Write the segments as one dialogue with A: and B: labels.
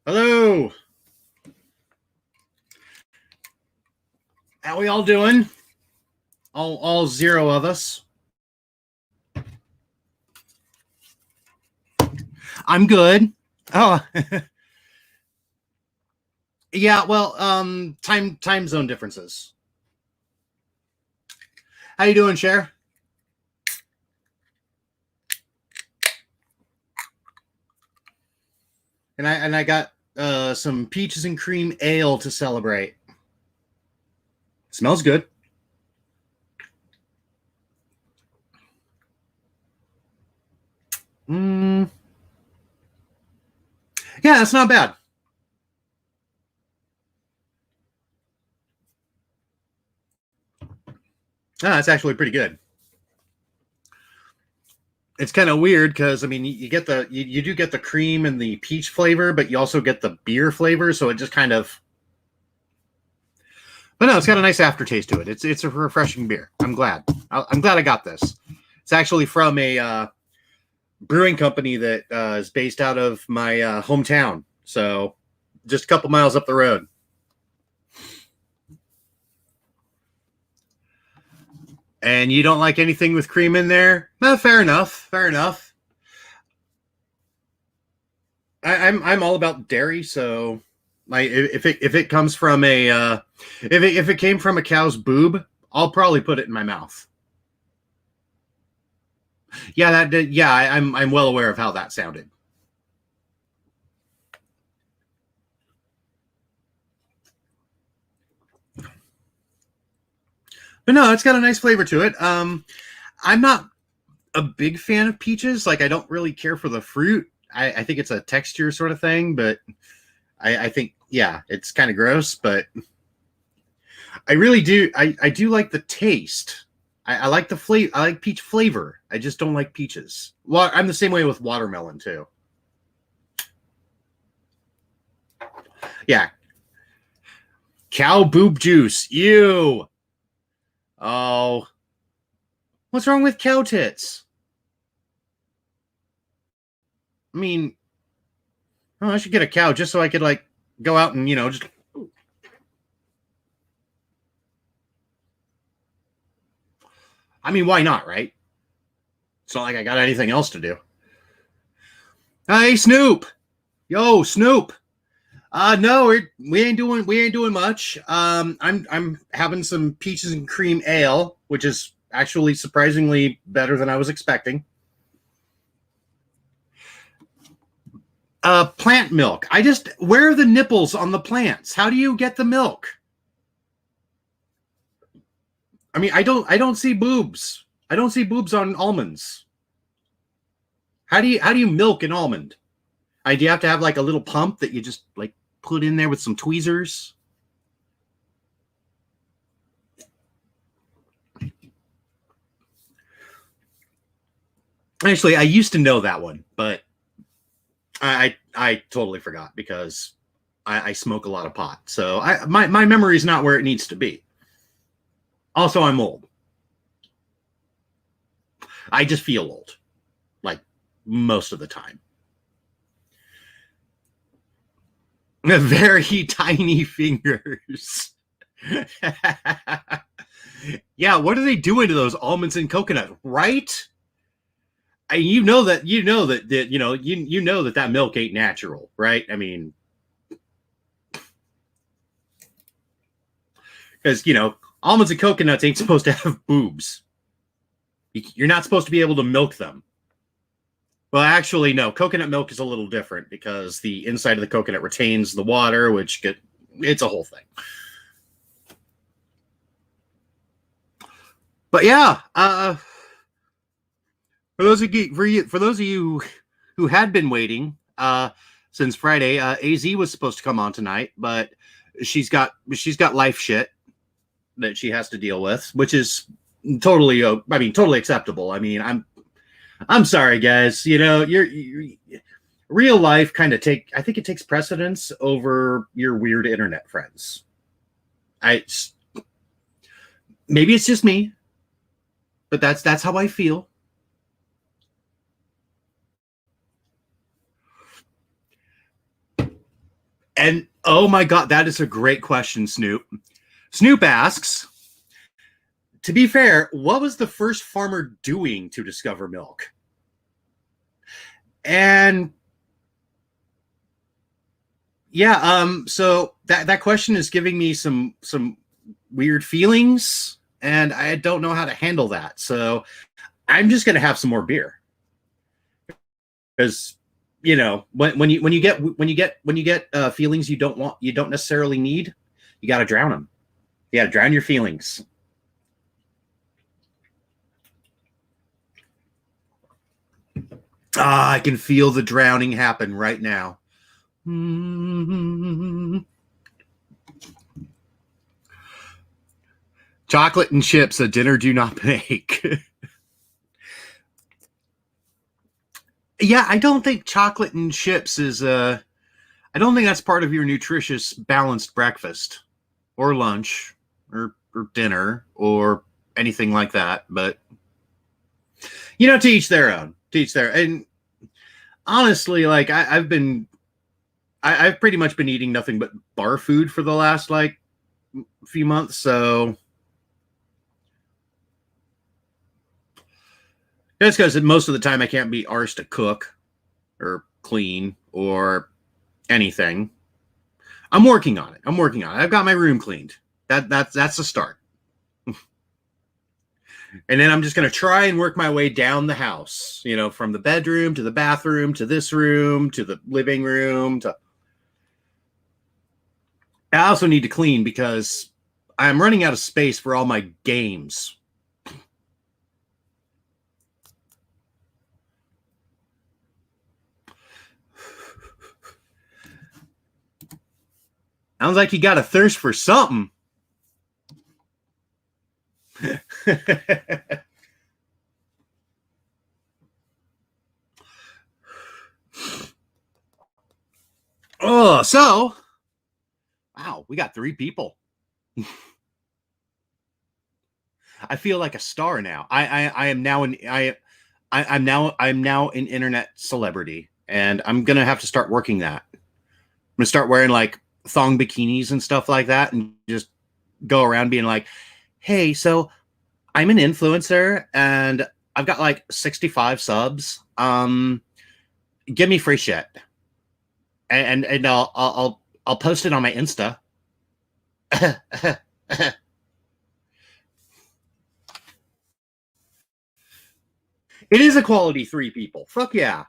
A: Hello. How we all doing? All zero of us. I'm good. Oh, yeah. Well, time zone differences. How you doing, Cher? And I got some peaches and cream ale to celebrate. Smells good. Mm. Yeah, that's not bad. That's actually pretty good. It's kind of weird because I mean you get you do get the cream and the peach flavor, but you also get the beer flavor, so it just kind of. But no, it's got a nice aftertaste to it. It's a refreshing beer. I'm glad. I'm glad I got this. It's actually from a brewing company that is based out of my hometown, so just a couple miles up the road. And you don't like anything with cream in there? No, fair enough. Fair enough. I'm all about dairy, so like if it comes from a if it came from a cow's boob, I'll probably put it in my mouth. Yeah, I'm well aware of how that sounded. But no, it's got a nice flavor to it. I'm not a big fan of peaches. Like, I don't really care for the fruit. I think it's a texture sort of thing, but I think, yeah, it's kind of gross, but I really do. I do like the taste. I like the flavor. I like peach flavor. I just don't like peaches. Well, I'm the same way with watermelon too. Yeah. Cow boob juice. Ew. Oh. What's wrong with cow tits? I mean, oh, I should get a cow just so I could like go out and just. I mean, why not, right? It's not like I got anything else to do. Hey, Snoop. Yo, Snoop. No, we ain't doing much. I'm having some peaches and cream ale, which is actually surprisingly better than I was expecting. Plant milk. Where are the nipples on the plants? How do you get the milk? I mean, I don't see boobs. I don't see boobs on almonds. How do you milk an almond? Do you have to have like a little pump that you just like put in there with some tweezers? Actually, I used to know that one, but I totally forgot because I smoke a lot of pot. So my memory is not where it needs to be. Also, I'm old. I just feel old, like most of the time. Very tiny fingers. Yeah, what are they doing to those almonds and coconut? Right? That milk ain't natural, right? I mean, because almonds and coconuts ain't supposed to have boobs. You're not supposed to be able to milk them. Well, actually, no. Coconut milk is a little different because the inside of the coconut retains the water, it's a whole thing. But yeah, for those of you who had been waiting since Friday, AZ was supposed to come on tonight, but she's got life shit that she has to deal with, which is totally acceptable. I mean, I'm sorry, guys. You're real life I think it takes precedence over your weird internet friends. Maybe it's just me, but that's how I feel. And oh my God, that is a great question, Snoop. Snoop asks, to be fair, what was the first farmer doing to discover milk? And yeah, so that question is giving me some weird feelings, and I don't know how to handle that. So I'm just gonna have some more beer because when you get feelings you don't necessarily need, you got to drown them. You got to drown your feelings. I can feel the drowning happen right now. Chocolate and chips, a dinner do not make. Yeah, I don't think chocolate and chips is I don't think that's part of your nutritious balanced breakfast or lunch or dinner or anything like that. But to each their own. To each their. And honestly, like I've pretty much been eating nothing but bar food for the last like few months. So that's because most of the time I can't be arsed to cook or clean or anything. I'm working on it. I've got my room cleaned. That's a start. And then I'm just going to try and work my way down the house, from the bedroom to the bathroom to this room to the living room to. I also need to clean because I'm running out of space for all my games. Sounds like you got a thirst for something. Oh, so wow, we got 3 people. I feel like a star now. I am now I'm now an internet celebrity, and I'm gonna have to start working that. I'm gonna start wearing like thong bikinis and stuff like that, and just go around being like, "Hey, so I'm an influencer, and I've got like 65 subs. Give me free shit, and I'll post it on my Insta." It is a quality 3 people. Fuck yeah.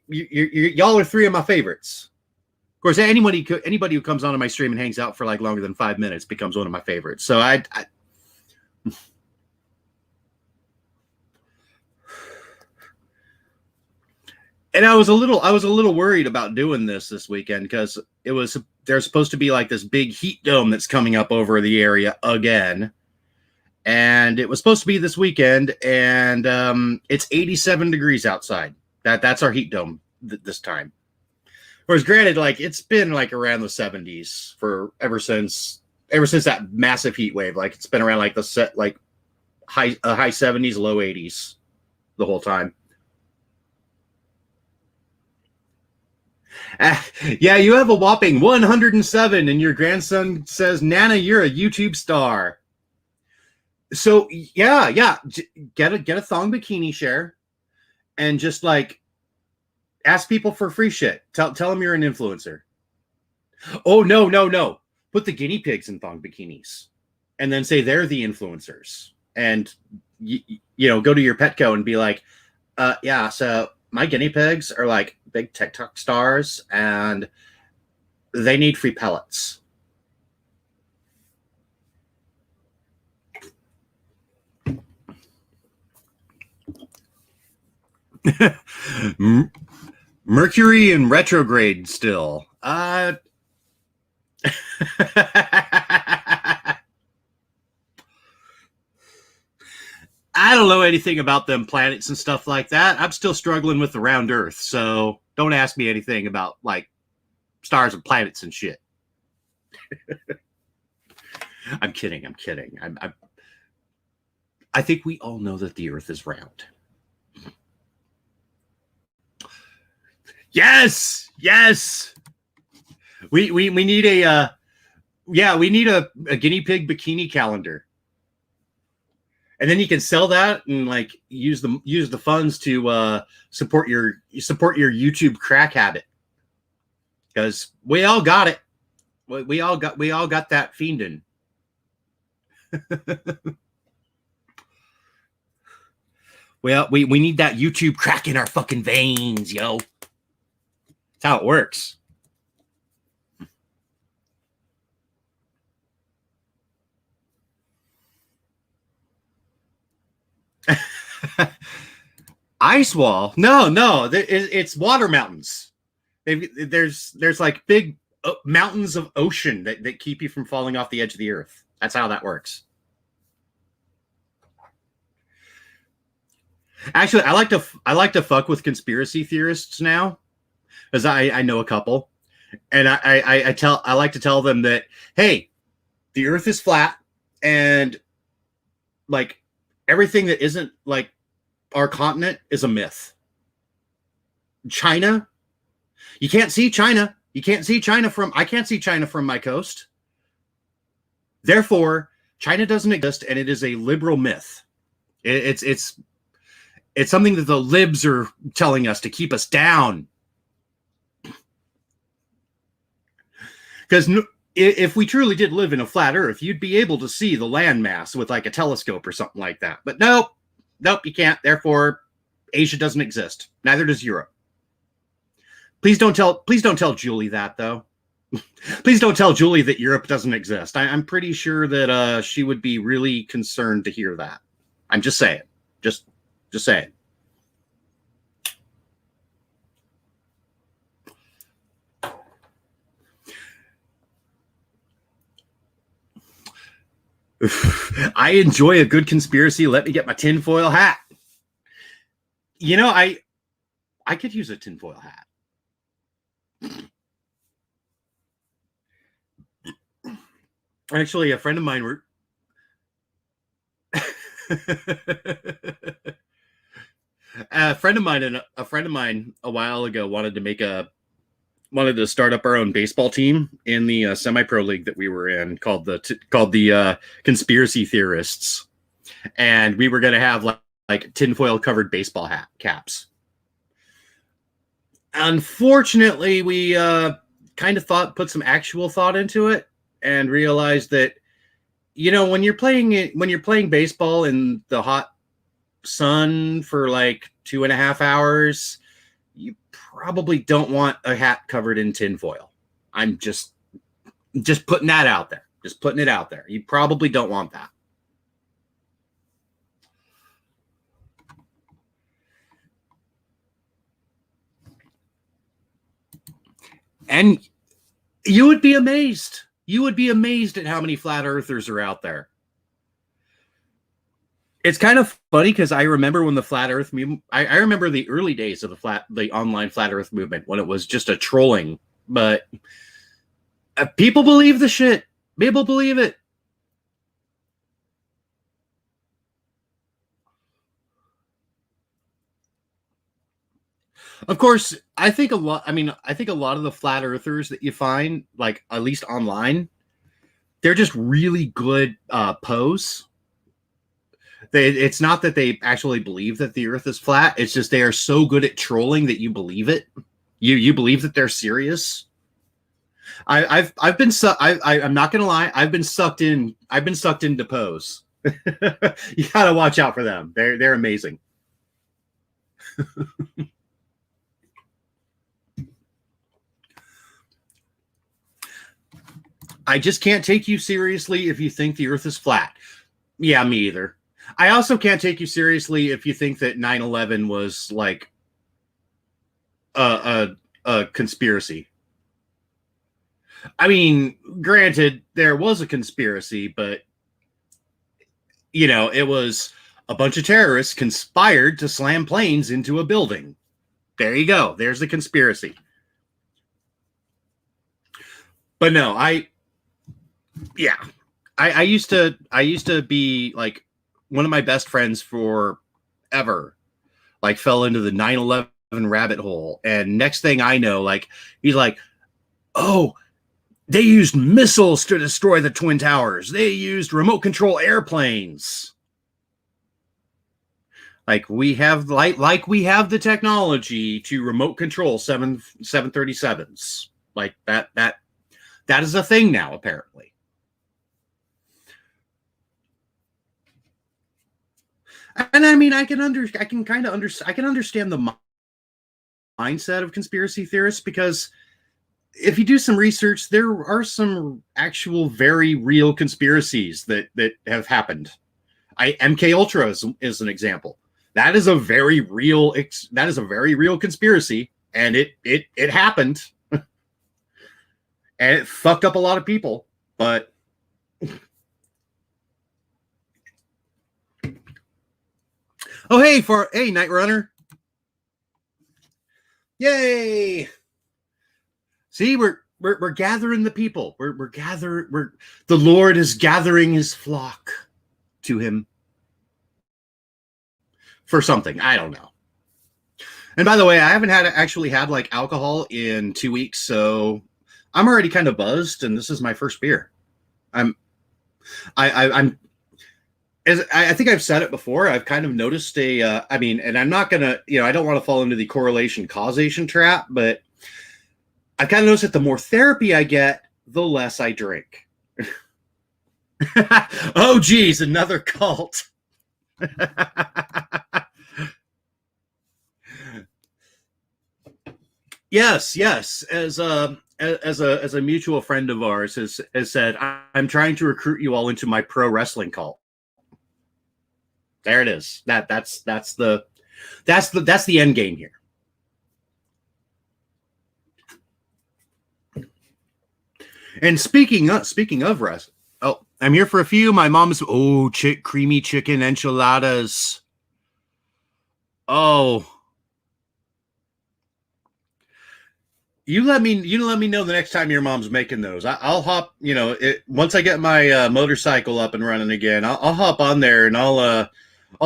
A: Y'all are 3 of my favorites. Of course, anybody who comes onto my stream and hangs out for like longer than 5 minutes becomes one of my favorites. So and I was a little worried about doing this weekend because there's supposed to be like this big heat dome that's coming up over the area again. And it was supposed to be this weekend, and it's 87 degrees outside. That's our heat dome this time. Whereas, granted, like it's been like around the 70s for ever since that massive heat wave. Like it's been around like the set like high 70s, low 80s the whole time. Yeah, you have a whopping 107, and your grandson says, "Nana, you're a YouTube star." So yeah, get a thong bikini share, and just like ask people for free shit. Tell them you're an influencer. Oh no! Put the guinea pigs in thong bikinis, and then say they're the influencers, and go to your Petco and be like, yeah. So my guinea pigs are like big TikTok stars, and they need free pellets. Mercury in retrograde still. I don't know anything about them planets and stuff like that. I'm still struggling with the round Earth, so don't ask me anything about like stars and planets and shit. I'm kidding. I think we all know that the Earth is round. Yes. We need a yeah, we need a guinea pig bikini calendar. And then you can sell that and like use the funds to support your YouTube crack habit. Because we all got it. We all got that fiending. Well, we need that YouTube crack in our fucking veins, yo. That's how it works. Ice wall? No, it's water mountains. There's like big mountains of ocean that keep you from falling off the edge of the earth. That's how that works. Actually, I like to fuck with conspiracy theorists now, because I know a couple, and I like to tell them that, hey, the Earth is flat, and like everything that isn't like our continent is a myth. China, you can't see China. You can't see China from. I can't see China from my coast. Therefore, China doesn't exist, and it is a liberal myth. It's something that the libs are telling us to keep us down. Because if we truly did live in a flat Earth, you'd be able to see the landmass with like a telescope or something like that. But nope, you can't. Therefore, Asia doesn't exist. Neither does Europe. Please don't tell Julie that, though. Please don't tell Julie that Europe doesn't exist. I'm pretty sure that she would be really concerned to hear that. I'm just saying. Just saying. I enjoy a good conspiracy. Let me get my tinfoil hat. You know, I could use a tinfoil hat. Actually, a friend of mine a friend of mine a while ago wanted to start up our own baseball team in the semi-pro league that we were in, called the Conspiracy Theorists, and we were going to have like tinfoil covered baseball hat caps. Unfortunately, we kind of put some actual thought into it and realized that, you know, when you're playing baseball in the hot sun for like 2.5 hours, you probably don't want a hat covered in tinfoil. I'm just putting that out there. Just putting it out there. You probably don't want that. And you would be amazed. You would be amazed at how many flat earthers are out there. It's kind of funny because I remember when the flat earth movement, I remember the early days of the online flat earth movement, when it was just a trolling, but people believe the shit. People believe it. Of course, I think a lot of the flat earthers that you find, like at least online, they're just really good pose. It's not that they actually believe that the earth is flat. It's just they are so good at trolling that you believe it. You believe that they're serious. I'm not gonna lie. I've been sucked into pose. You gotta watch out for them. They're amazing. I just can't take you seriously if you think the earth is flat. Yeah, me either. I also can't take you seriously if you think that 9/11 was like a conspiracy. I mean, granted, there was a conspiracy, but you know, it was a bunch of terrorists conspired to slam planes into a building. There you go. There's the conspiracy. But no, I used to be like, one of my best friends forever, like, fell into the 9/11 rabbit hole. And next thing I know, like, he's like, oh, They used missiles to destroy the Twin Towers. They used remote control airplanes. Like we have the technology to remote control 737s. Like that is a thing now, apparently. And I mean, I can understand the mindset of conspiracy theorists, because if you do some research, there are some actual very real conspiracies that have happened. MK Ultra is an example. That is a very real conspiracy, and it happened, and it fucked up a lot of people. But oh hey, Night Runner, yay! See, we're gathering the people. The Lord is gathering his flock to him for something. I don't know. And by the way, I haven't actually had like alcohol in 2 weeks, so I'm already kind of buzzed, and this is my first beer. I think I've said it before. I've kind of noticed and I'm not gonna, I don't want to fall into the correlation causation trap, but I've kind of noticed that the more therapy I get, the less I drink. Oh, geez, another cult. Yes. As a mutual friend of ours has said, I'm trying to recruit you all into my pro wrestling cult. There it is. That's the end game here. And speaking of wrestling, I'm here for a few. My mom's creamy chicken enchiladas. Oh, you let me know the next time your mom's making those. I'll hop. Once I get my motorcycle up and running again, I'll hop on there and I'll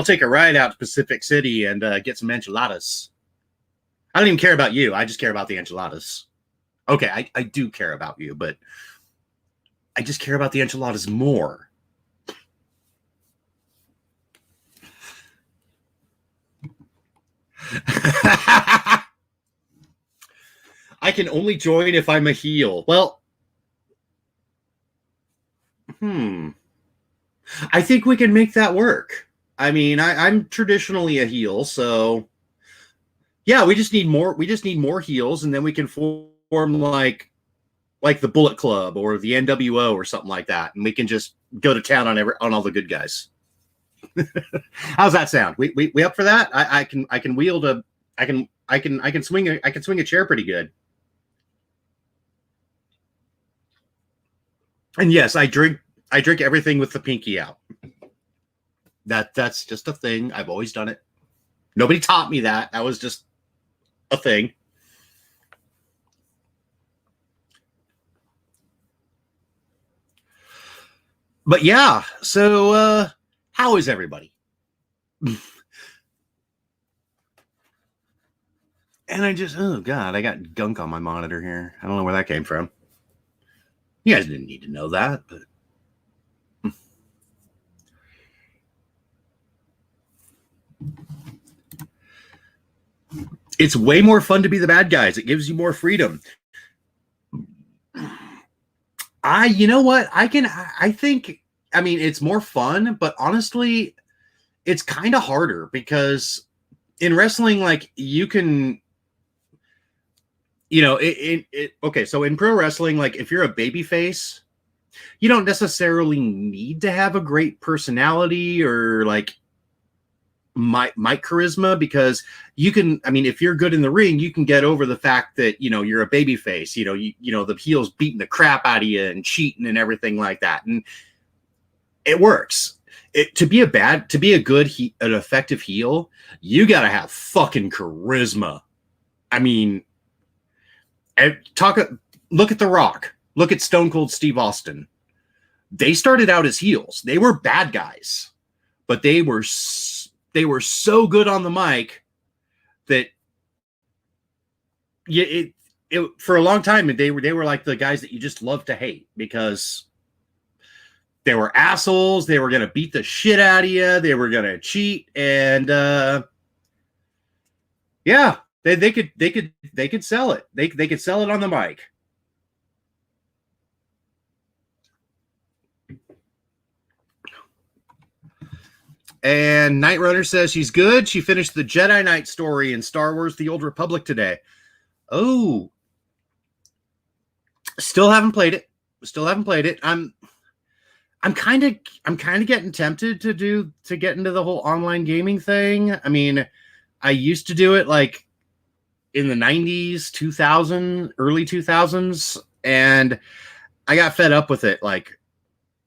A: take a ride out to Pacific City and get some enchiladas. I don't even care about you. I just care about the enchiladas. Okay, I do care about you, but I just care about the enchiladas more. I can only join if I'm a heel. Well, I think we can make that work. I mean, I'm traditionally a heel, so yeah, we just need more heels, and then we can form like the Bullet Club or the NWO or something like that, and we can just go to town on all the good guys. How's that sound? We up for that? I can swing a chair pretty good. And yes, I drink everything with the pinky out. That's just a thing. I've always done it. Nobody taught me that. That was just a thing. But yeah, so how is everybody? And oh God, I got gunk on my monitor here. I don't know where that came from. You guys didn't need to know that, but it's way more fun to be the bad guys. It gives you more freedom. You know what? I think, it's more fun, but honestly, it's kind of harder because in wrestling, like you can, okay. So in pro wrestling, like if you're a baby face, you don't necessarily need to have a great personality or like my charisma, because you can, if you're good in the ring, you can get over the fact that, you're a baby face, the heel's beating the crap out of you and cheating and everything like that. And it works. To be a good, an effective heel, you got to have fucking charisma. Look at The Rock, look at Stone Cold Steve Austin. They started out as heels. They were bad guys, but they were so good on the mic that it for a long time, they were like the guys that you just love to hate because they were assholes. They were gonna beat the shit out of you. They were gonna cheat, and yeah, they could sell it. They could sell it on the mic. And Night Runner says she's good. She finished the Jedi Knight story in Star Wars: The Old Republic today. Oh, still haven't played it. I'm kind of getting tempted to get into the whole online gaming thing. I mean, I used to do it like in the 90s, 2000, early 2000s, and I got fed up with it like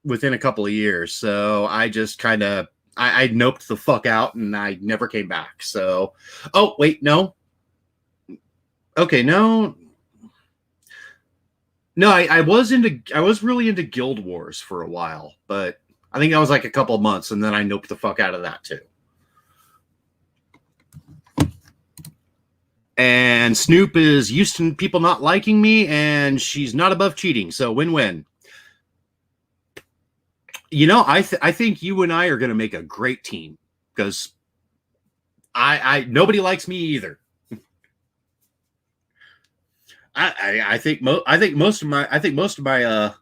A: within a couple of years. So I just kind of I noped the fuck out and I never came back. So, oh wait, no. Okay, no. No, I was really into Guild Wars for a while, but I think that was like a couple of months, and then I noped the fuck out of that too. And Snoop is used to people not liking me, and she's not above cheating, so win-win. You know, I think you and I are going to make a great team because I nobody likes me either. I think most of my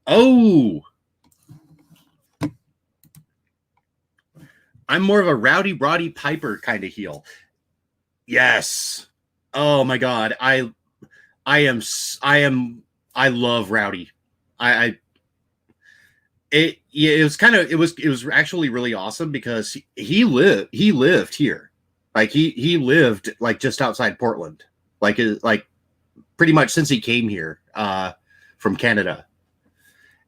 A: oh, I'm more of a Rowdy Roddy Piper kind of heel. Yes. Oh my God. I love Rowdy. It was actually really awesome because he lived here. Like he lived like just outside Portland. Like pretty much since he came here from Canada.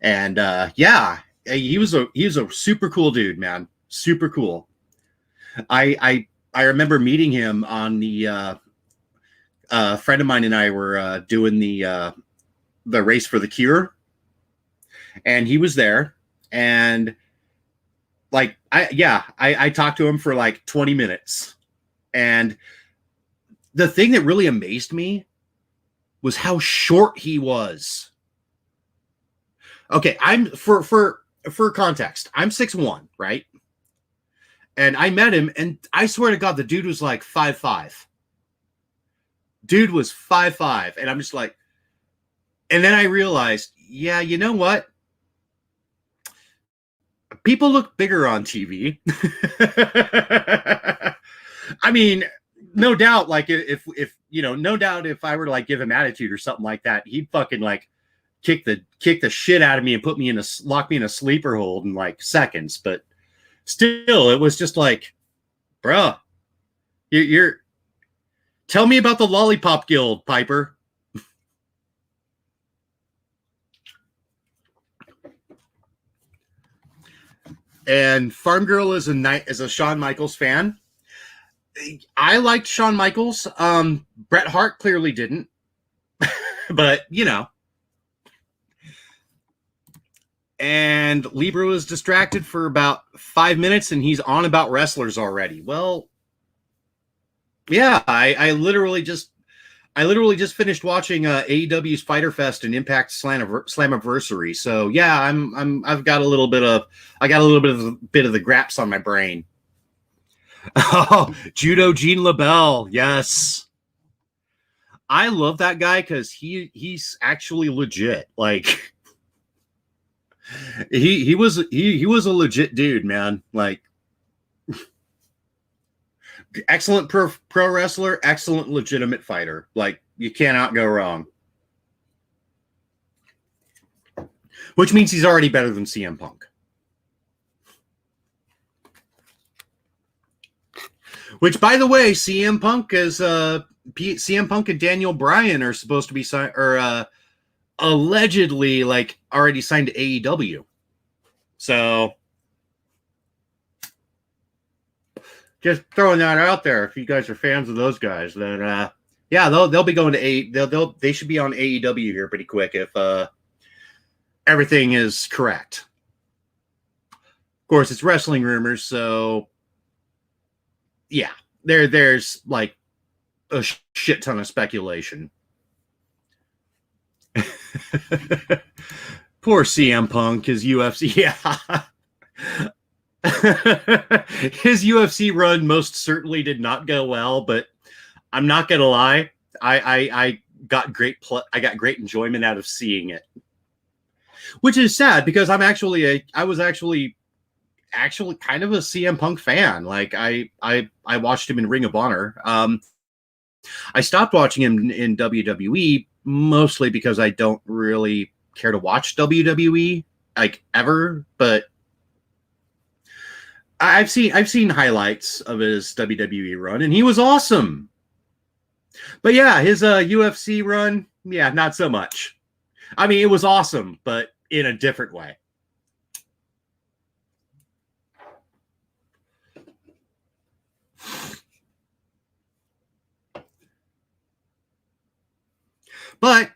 A: And yeah, he was a super cool dude, man. Super cool. I remember meeting him on the a friend of mine and I were doing the race for the cure, and he was there, and like I talked to him for like 20 minutes, and the thing that really amazed me was how short he was. Okay, I'm for context, I'm 6'1", right? And I met him, and I swear to God, the dude was like 5'5". Dude was 5'5", and I'm just like, and then I realized, yeah, you know what? People look bigger on TV. I mean, no doubt, like if you know, no doubt if I were to like give him attitude or something like that, he'd fucking like kick the shit out of me and lock me in a sleeper hold in like seconds. But still, it was just like, bruh, you're tell me about the Lollipop Guild, Piper. And Farm Girl is a Shawn Michaels fan. I liked Shawn Michaels. Bret Hart clearly didn't, but you know. And Libra was distracted for about 5 minutes, and he's on about wrestlers already. Well, yeah, I literally just finished watching AEW's Fyter Fest and Impact Slammiversary. So yeah, I've got a little bit of the graps on my brain. Oh, Judo Gene LaBelle, yes. I love that guy because he's actually legit. Like he was a legit dude, man. Like excellent pro wrestler, excellent legitimate fighter. Like you cannot go wrong. Which means he's already better than CM Punk. Which, by the way, CM Punk and Daniel Bryan are supposed to be signed, or allegedly like already signed to AEW. So just throwing that out there. If you guys are fans of those guys, then yeah, they'll be going to they should be on AEW here pretty quick if everything is correct. Of course, it's wrestling rumors, so yeah, there's like a shit ton of speculation. Poor CM Punk, his UFC. Yeah. His UFC run most certainly did not go well, but I'm not gonna lie. I got I got great enjoyment out of seeing it, which is sad because I was actually kind of a CM Punk fan. Like I watched him in Ring of Honor. I stopped watching him in WWE mostly because I don't really care to watch WWE like ever, but I've seen highlights of his WWE run and he was awesome. But yeah, his UFC run, yeah, not so much. I mean, it was awesome, but in a different way. But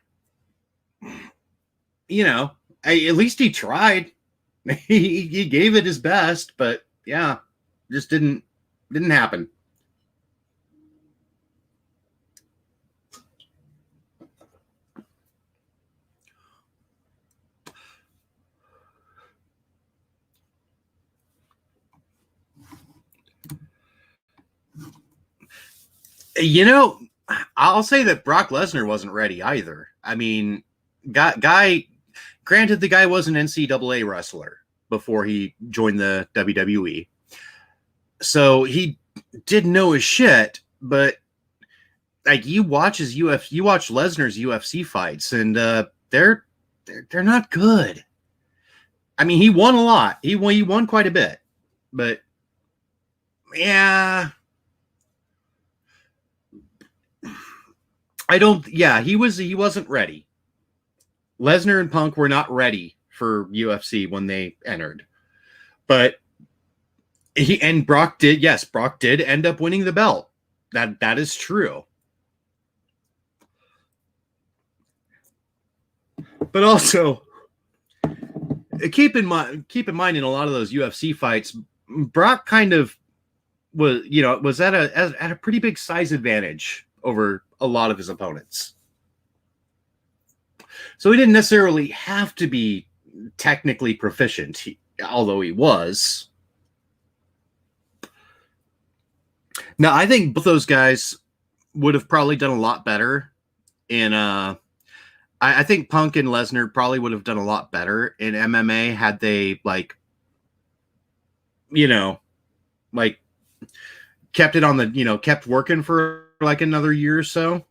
A: you know, at least he tried. He gave it his best, but yeah, just didn't happen. You know, I'll say that Brock Lesnar wasn't ready either. I mean, guy granted the guy was an NCAA wrestler before he joined the WWE. So he did know his shit, but like you watch Lesnar's UFC fights and they're not good. I mean, he won a lot. He won quite a bit. But yeah, he wasn't ready. Lesnar and Punk were not ready for UFC when they entered. But Brock did end up winning the belt. That is true. But also keep in mind in a lot of those UFC fights, Brock kind of was at a pretty big size advantage over a lot of his opponents. So he didn't necessarily have to be technically proficient, although he was. Now, I think both those guys would have probably done a lot better in I think Punk and Lesnar probably would have done a lot better in MMA had they kept it on the, kept working for like another year or so.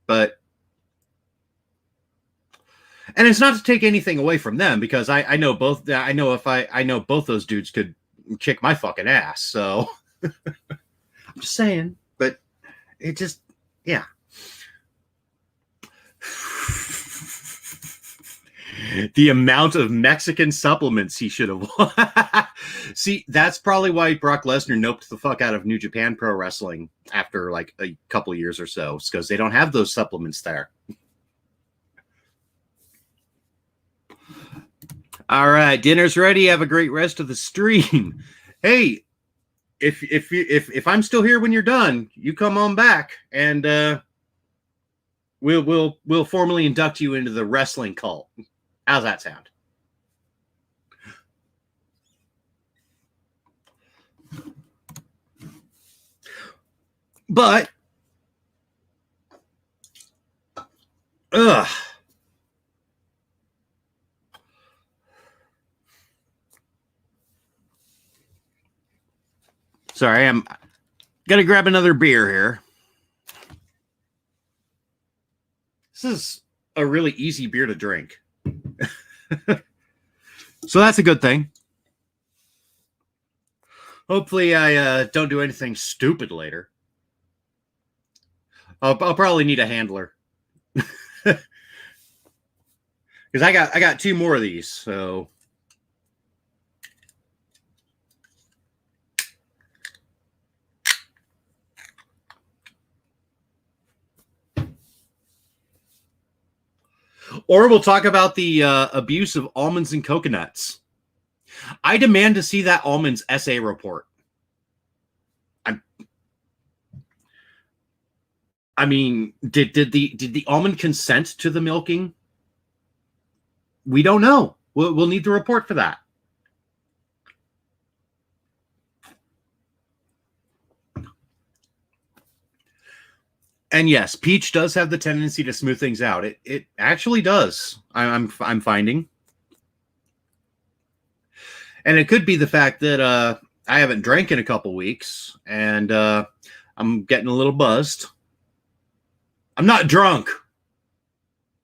A: But and it's not to take anything away from them because I know both those dudes could kick my fucking ass. So I'm just saying, but it just, yeah. The amount of Mexican supplements he should have. See, that's probably why Brock Lesnar noped the fuck out of New Japan Pro Wrestling after like a couple of years or so, because they don't have those supplements there. All right, dinner's ready. Have a great rest of the stream. Hey, if I'm still here when you're done, you come on back and we'll formally induct you into the wrestling cult. How's that sound? But sorry, I'm gonna grab another beer here. This is a really easy beer to drink. So that's a good thing. Hopefully I don't do anything stupid later. I'll probably need a handler. Because I got two more of these, so or we'll talk about the abuse of almonds and coconuts. I demand to see that almonds essay report. I mean, did the almond consent to the milking? We don't know. We'll need to report for that. And yes, peach does have the tendency to smooth things out. It actually does. I'm finding, and it could be the fact that I haven't drank in a couple weeks, and I'm getting a little buzzed. I'm not drunk.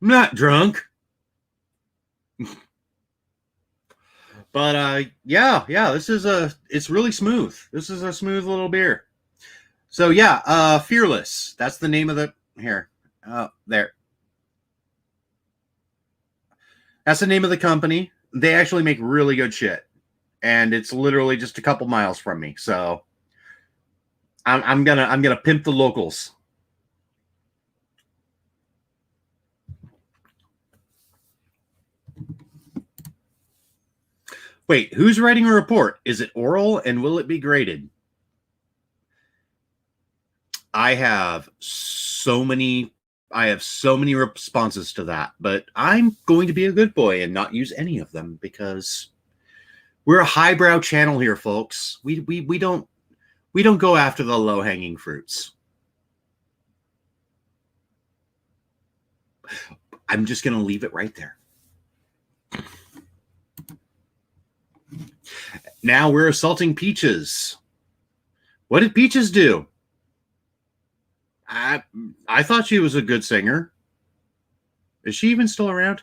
A: I'm not drunk. But yeah, it's really smooth. This is a smooth little beer. So yeah, Fearless. That's the name of the here. There. That's the name of the company. They actually make really good shit, and it's literally just a couple miles from me. So I'm gonna pimp the locals. Wait, who's writing a report? Is it oral, and will it be graded? I have so many responses to that, but I'm going to be a good boy and not use any of them because we're a highbrow channel here, folks. We don't go after the low-hanging fruits. I'm just going to leave it right there. Now we're assaulting Peaches. What did Peaches do? I thought she was a good singer. Is she even still around?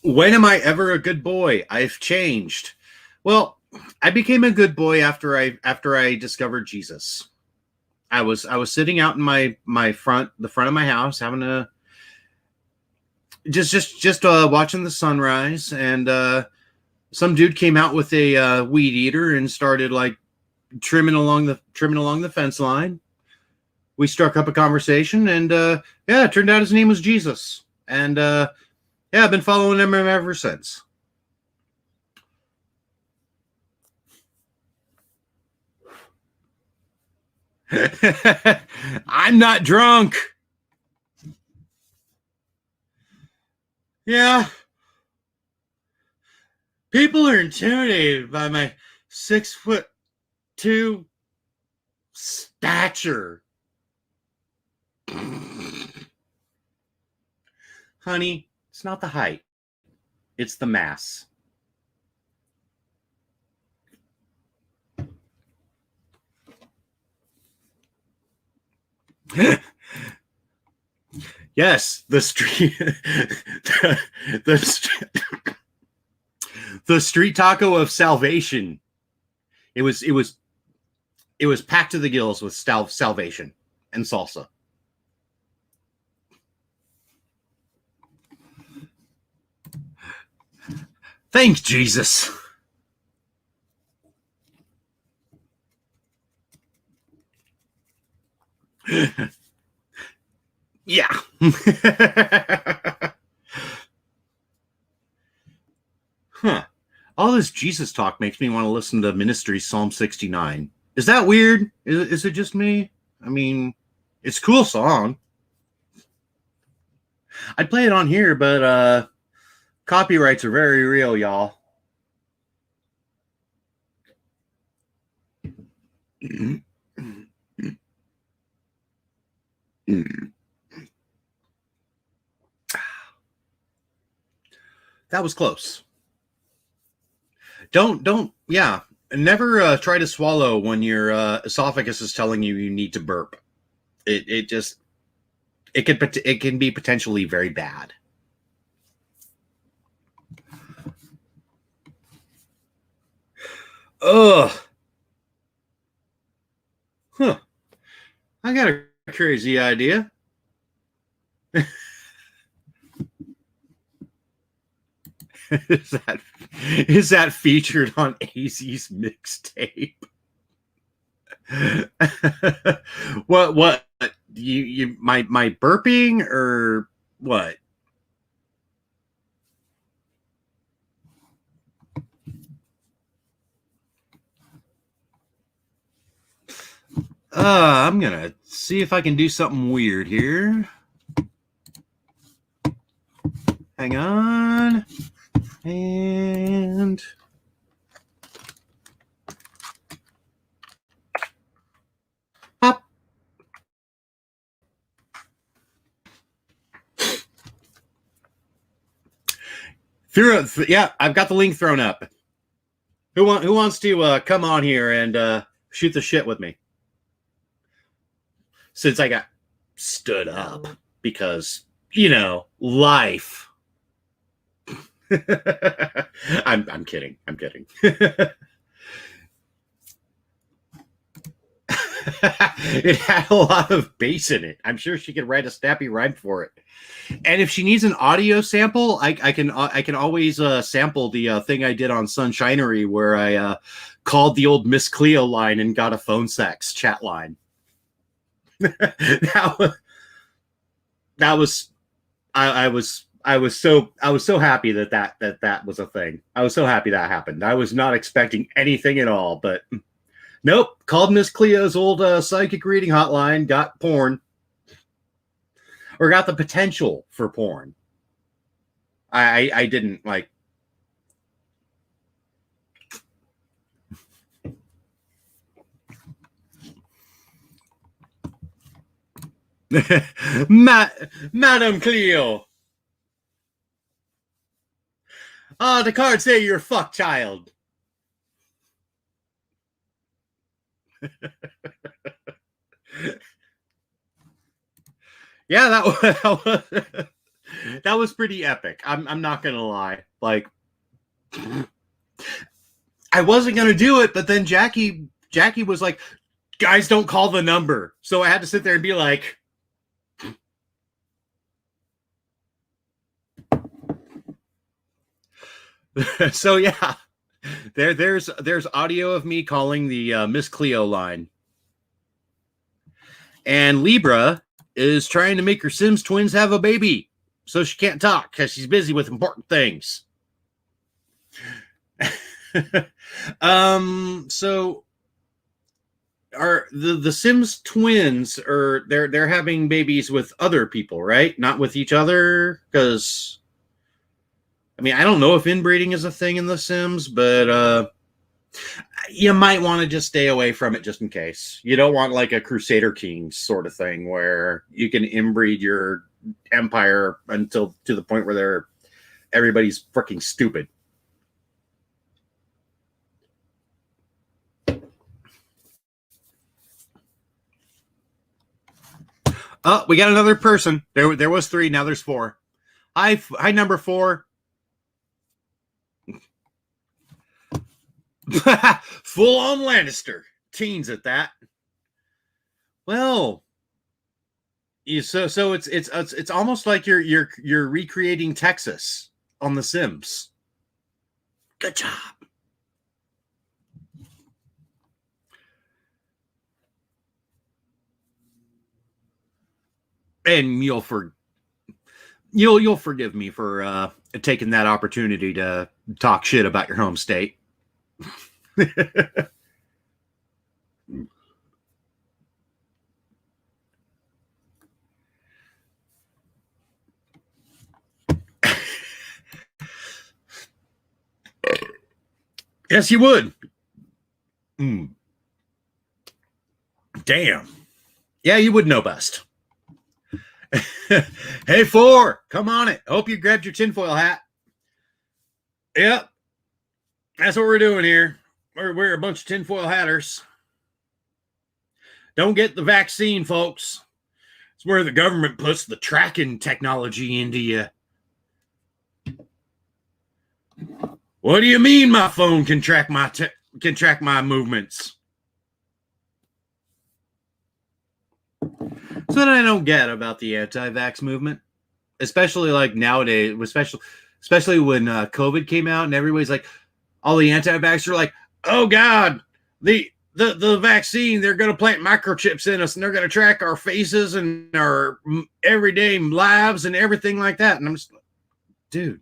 A: When am I ever a good boy? I've changed. Well, I became a good boy after I discovered Jesus. I was sitting out in the front of my house having a just watching the sunrise, and some dude came out with a weed eater and started like trimming along the fence line. We struck up a conversation, and yeah, it turned out his name was Jesus, and yeah, I've been following him ever since. I'm not drunk. Yeah. People are intimidated by my 6'2" stature. Honey, it's not the height. It's the mass. Yes, the street the street taco of salvation. It was packed to the gills with salvation and salsa. Thanks, Jesus. Yeah. Huh. All this Jesus talk makes me want to listen to Ministry Psalm 69. Is that weird? Is it just me? I mean, it's a cool song. I'd play it on here, but copyrights are very real, y'all. That was close. Don't yeah. Never try to swallow when your esophagus is telling you need to burp. It can be potentially very bad. Ugh. Huh. I got a crazy idea. Is that featured on AZ's mixtape? What you my burping or what? I'm gonna see if I can do something weird here. Hang on. And pop. Yeah, I've got the link thrown up. Who wants to come on here and shoot the shit with me? Since I got stood up because, life. I'm kidding. I'm kidding. It had a lot of bass in it. I'm sure she could write a snappy rhyme for it. And if she needs an audio sample, I can always sample the thing I did on Sunshinery where I called the old Miss Cleo line and got a phone sex chat line. that was I was so happy that was a thing. I was so happy that happened. I was not expecting anything at all, but nope. Called Miss Cleo's old psychic reading hotline, got porn. Or got the potential for porn. I didn't like. Madam Cleo. The cards say you're a fuck child. Yeah, that was pretty epic. I'm not gonna lie. Like, I wasn't gonna do it, but then Jackie was like, "Guys, don't call the number." So I had to sit there and be like, so yeah, there's audio of me calling the Miss Cleo line, and Libra is trying to make her Sims twins have a baby, so she can't talk because she's busy with important things. So are the Sims twins are they're having babies with other people, right? Not with each other, because I mean, I don't know if inbreeding is a thing in The Sims, but you might want to just stay away from it just in case. You don't want like a Crusader Kings sort of thing where you can inbreed your empire until to the point where everybody's freaking stupid. Oh, we got another person. There was 3. Now there's 4. Hi, number 4. Full on Lannister. Teens at that. Well, so it's almost like you're recreating Texas on The Sims. Good job. And you'll forgive me for taking that opportunity to talk shit about your home state. Yes, you would. Damn. Yeah, you would know best. Hey, 4, come on it. Hope you grabbed your tinfoil hat. Yep. That's what we're doing here. We're a bunch of tinfoil hatters. Don't get the vaccine, folks. It's where the government puts the tracking technology into you. What do you mean my phone can track my movements? That's what I don't get about the anti-vax movement, especially like nowadays, especially when COVID came out and everybody's like, all the anti-vaxxers are like, oh God, the vaccine, they're going to plant microchips in us and they're going to track our faces and our everyday lives and everything like that. And I'm just like, dude,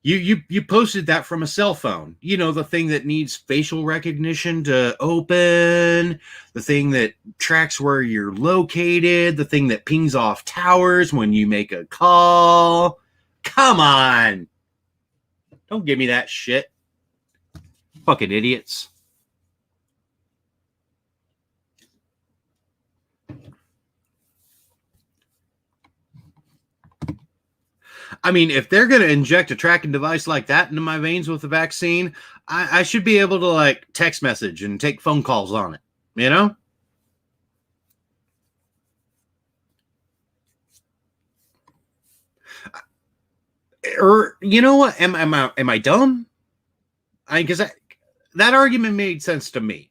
A: You posted that from a cell phone. You know, the thing that needs facial recognition to open, the thing that tracks where you're located, the thing that pings off towers when you make a call. Come on. Don't give me that shit. Fucking idiots. I mean, if they're going to inject a tracking device like that into my veins with the vaccine, I should be able to like text message and take phone calls on it, you know? Or you know what? Am I dumb? I because that argument made sense to me.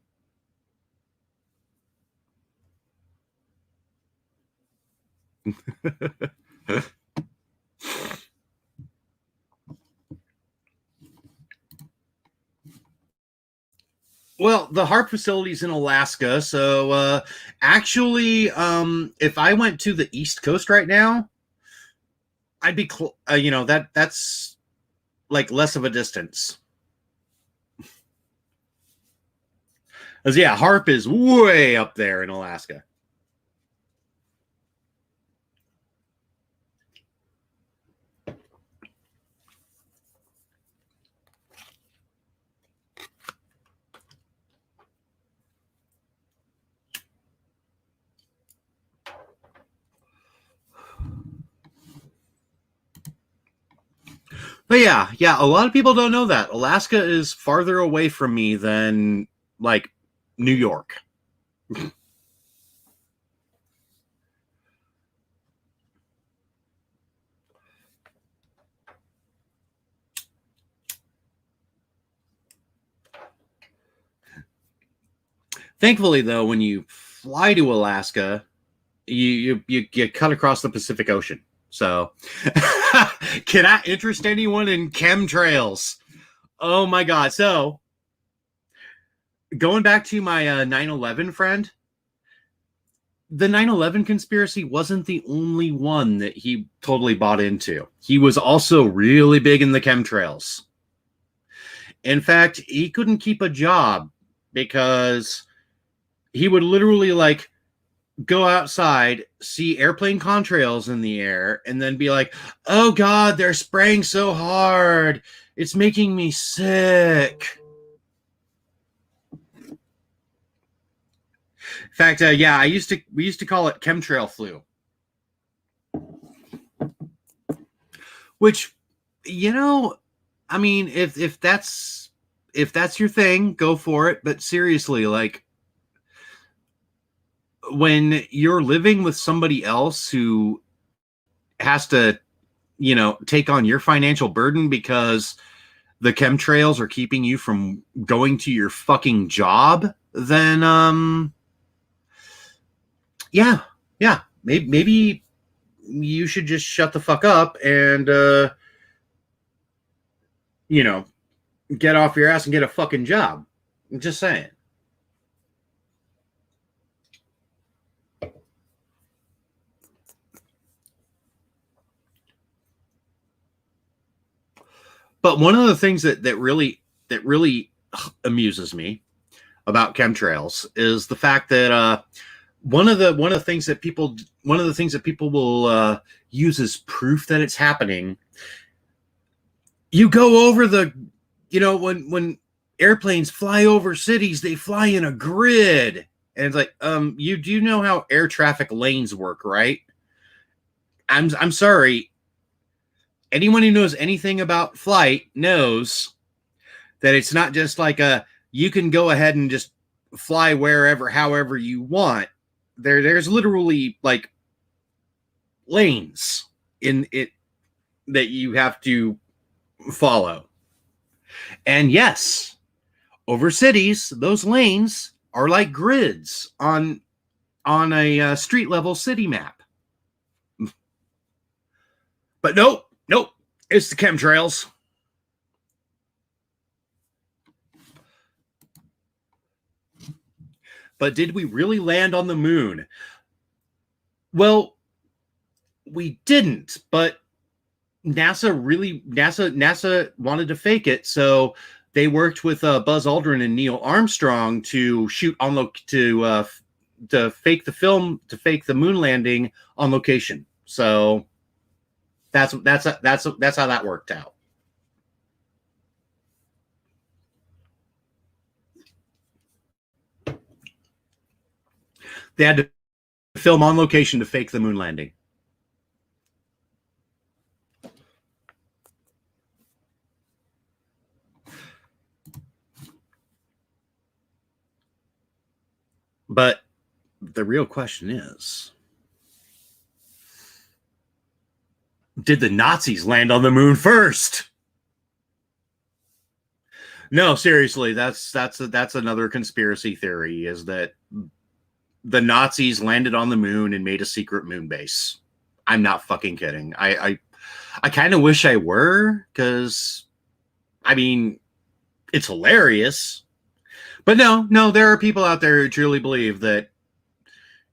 A: Well, the HARP facility's in Alaska, so actually, if I went to the East Coast right now, I'd be, you know, that's like less of a distance. Because yeah, HARP is way up there in Alaska. But yeah, a lot of people don't know that Alaska is farther away from me than like New York. Thankfully, though, when you fly to Alaska, you cut across the Pacific Ocean. So, can I interest anyone in chemtrails? Oh my god! So, going back to my 9/11 friend, the 9/11 conspiracy wasn't the only one that he totally bought into. He was also really big in the chemtrails. In fact, he couldn't keep a job because he would literally like go outside, see airplane contrails in the air, and then be like, oh God, they're spraying so hard. It's making me sick. In fact, yeah, we used to call it chemtrail flu. Which, you know, I mean, if that's your thing, go for it. But seriously, like when you're living with somebody else who has to, you know, take on your financial burden because the chemtrails are keeping you from going to your fucking job, then yeah, maybe you should just shut the fuck up and you know, get off your ass and get a fucking job. I'm just saying. But one of the things that really amuses me about chemtrails is the fact that one of the things that people will use as proof that it's happening. You go over the, you know, when airplanes fly over cities, they fly in a grid, and it's like, you do know how air traffic lanes work, right? I'm sorry. Anyone who knows anything about flight knows that it's not just like a you can go ahead and just fly wherever, however you want. There's literally like lanes in it that you have to follow. And yes, over cities, those lanes are like grids on a street level city map. But nope, it's the chemtrails. But did we really land on the moon? Well, we didn't, but NASA wanted to fake it, so they worked with Buzz Aldrin and Neil Armstrong to shoot to fake the film, to fake the moon landing on location. So that's how that worked out. They had to film on location to fake the moon landing. But the real question is, did the Nazis land on the moon first? No, seriously, that's another conspiracy theory, is that the Nazis landed on the moon and made a secret moon base. I'm not fucking kidding. I kind of wish I were, because I mean, it's hilarious. But no, there are people out there who truly believe that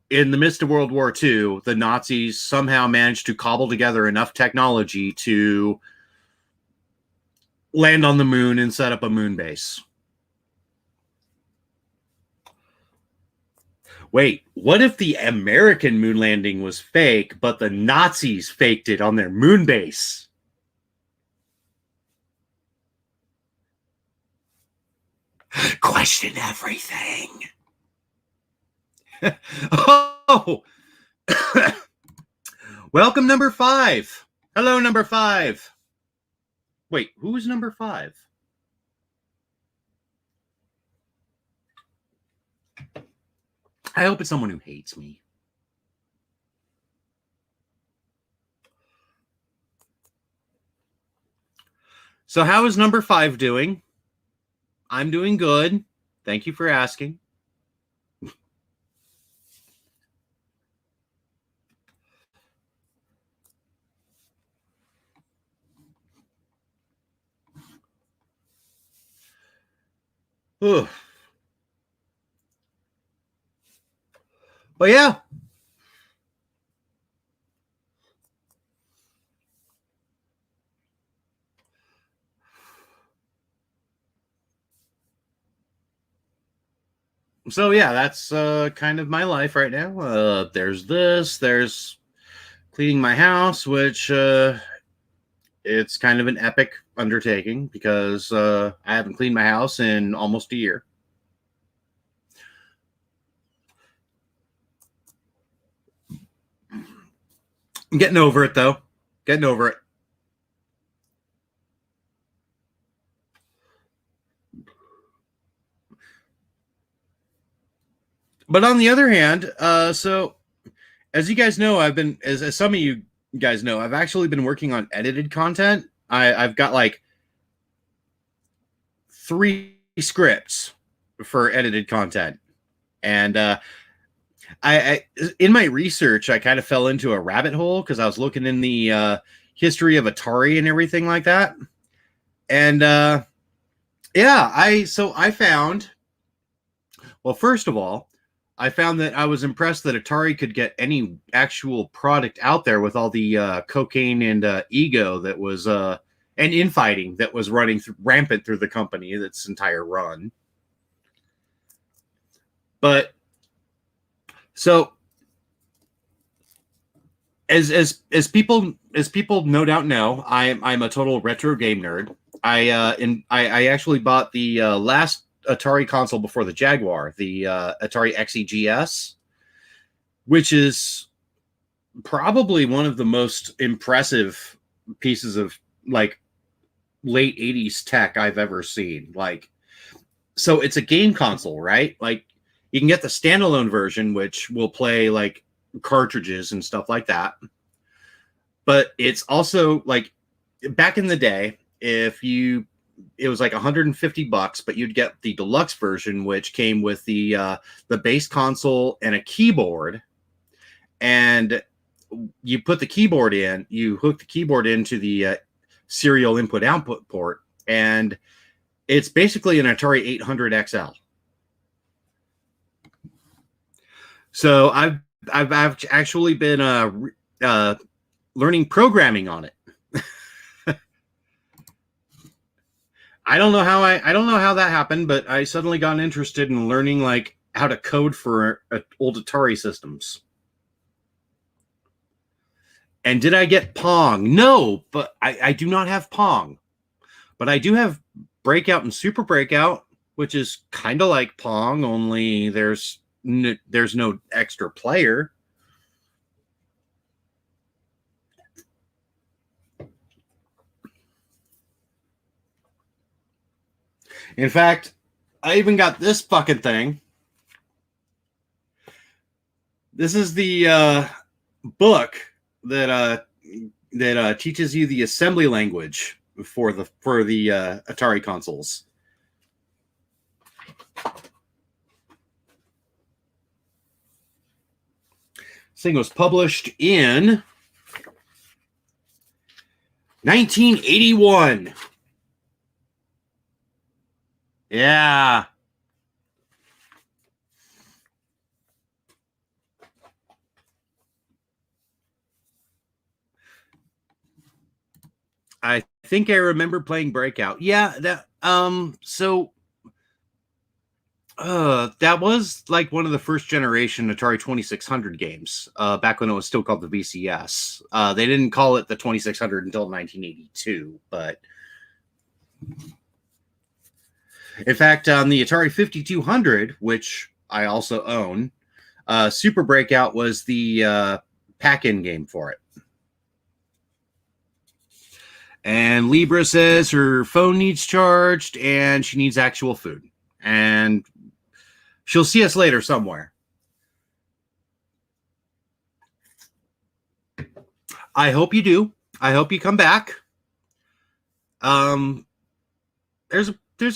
A: in the midst of World War II, the Nazis somehow managed to cobble together enough technology to land on the moon and set up a moon base. Wait, what if the American moon landing was fake, but the Nazis faked it on their moon base? Question everything. Oh, welcome, number 5. Hello, number 5. Wait, who's number 5? I hope it's someone who hates me. So how is number 5 doing? I'm doing good. Thank you for asking. Ugh. But yeah. So yeah, that's kind of my life right now. There's cleaning my house, which it's kind of an epic undertaking because I haven't cleaned my house in almost a year. I'm getting over it, though. Getting over it. But on the other hand, so as you guys know, as some of you guys know, I've actually been working on edited content. I've got like 3 scripts for edited content, and I in my research, I kind of fell into a rabbit hole because I was looking in the history of Atari and everything like that, and yeah, I found. Well, first of all, I found that I was impressed that Atari could get any actual product out there with all the cocaine and ego that was and infighting that was running rampant through the company its entire run. But so as people no doubt know, I'm a total retro game nerd. I actually bought the last Atari console before the Jaguar, the Atari XEGS, which is probably one of the most impressive pieces of like late 80s tech I've ever seen. Like, so it's a game console, right? Like, you can get the standalone version, which will play like cartridges and stuff like that. But it's also like back in the day, it was like $150, but you'd get the deluxe version, which came with the base console and a keyboard. And you put the keyboard in, you hook the keyboard into the serial input output port, and it's basically an Atari 800 XL. So I've actually been learning programming on it. I don't know how that happened, but I suddenly got interested in learning like how to code for old Atari systems. And did I get Pong? No, but I do not have Pong. But I do have Breakout and Super Breakout, which is kind of like Pong, only there's no extra player. In fact, I even got this fucking thing. This is the book that teaches you the assembly language for the Atari consoles. This thing was published in 1981. Yeah. I think I remember playing Breakout. Yeah, that was like one of the first generation Atari 2600 games, back when it was still called the VCS. They didn't call it the 2600 until 1982, but in fact, on the Atari 5200, which I also own, Super Breakout was the pack-in game for it. And Libra says her phone needs charged and she needs actual food. And she'll see us later somewhere. I hope you do. I hope you come back. There's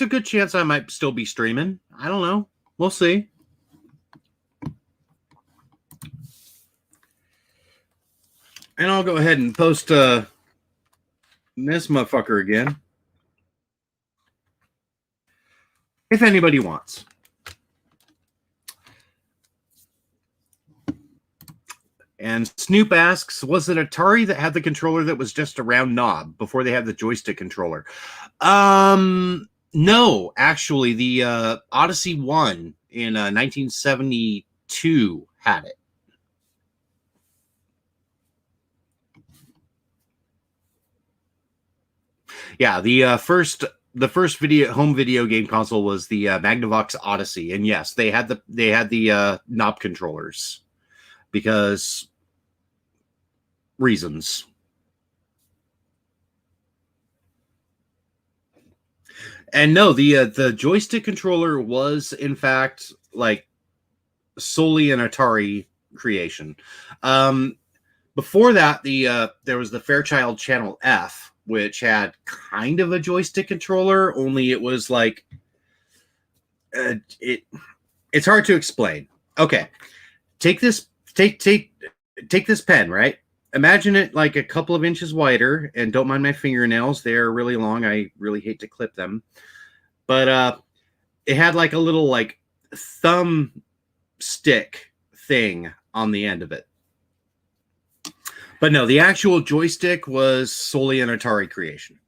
A: a good chance I might still be streaming. I don't know. We'll see. And I'll go ahead and post this motherfucker again. If anybody wants. And Snoop asks, was it Atari that had the controller that was just a round knob before they had the joystick controller? No, actually, the Odyssey 1 in 1972 had it. Yeah, the first home video game console was the Magnavox Odyssey, and yes, they had the knob controllers because reasons. And no, the joystick controller was in fact like solely an Atari creation. Before that, there was the Fairchild Channel F, which had kind of a joystick controller, only it was like it's hard to explain. Okay, take this pen, right? Imagine it like a couple of inches wider, and don't mind my fingernails; they're really long. I really hate to clip them, but it had like a little like thumb stick thing on the end of it. But no, the actual joystick was solely an Atari creation.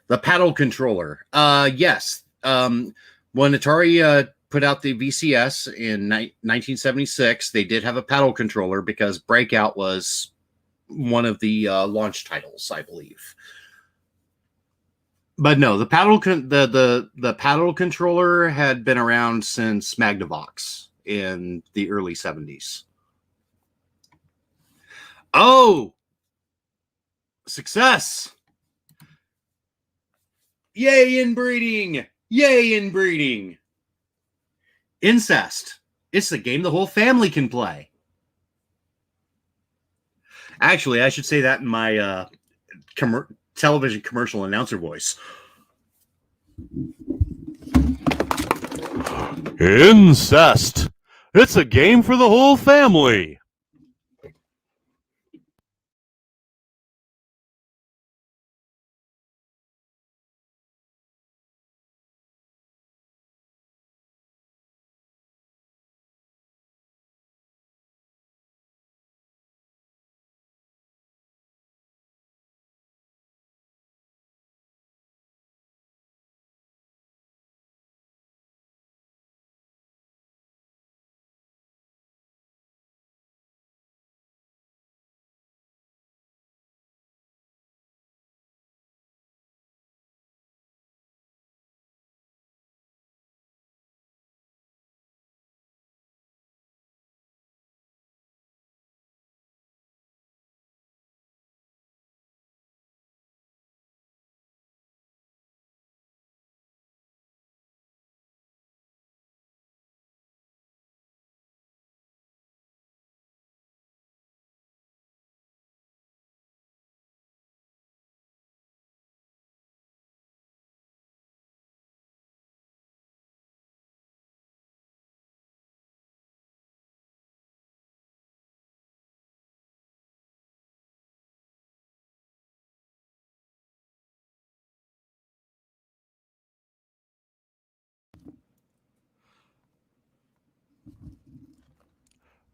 A: The paddle controller. Yes. When Atari put out the VCS in 1976, they did have a paddle controller because Breakout was one of the launch titles, I believe. But no, the paddle controller had been around since Magnavox in the early 70s. Oh, success! Yay, inbreeding! Yay, inbreeding! Incest. It's the game the whole family can play. Actually, I should say that in my television commercial announcer voice.
B: Incest. It's a game for the whole family.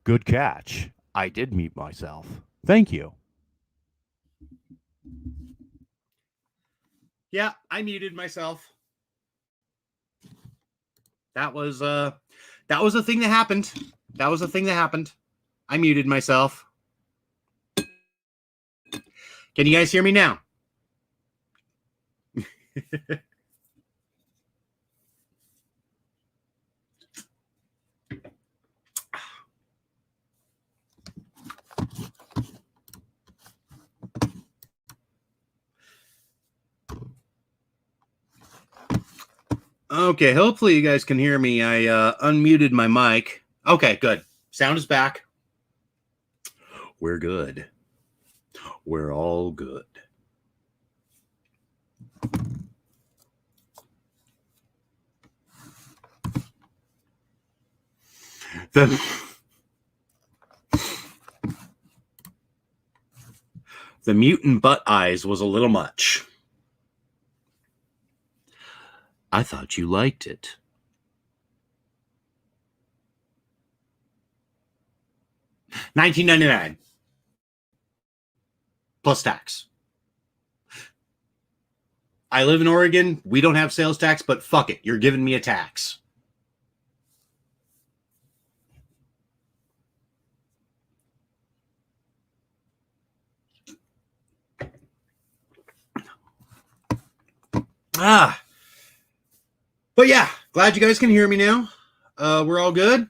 B: Good catch. I did mute myself. Thank you.
A: Yeah, I muted myself. That was a thing that happened. That was a thing that happened. I muted myself. Can you guys hear me now? Okay, hopefully you guys can hear me. I unmuted my mic. Okay, good. Sound is back. We're good. We're all good. The mutant butt eyes was a little much. I thought you liked it. $19.99 plus tax. I live in Oregon. We don't have sales tax, but fuck it. You're giving me a tax. But yeah, glad you guys can hear me now. We're all good.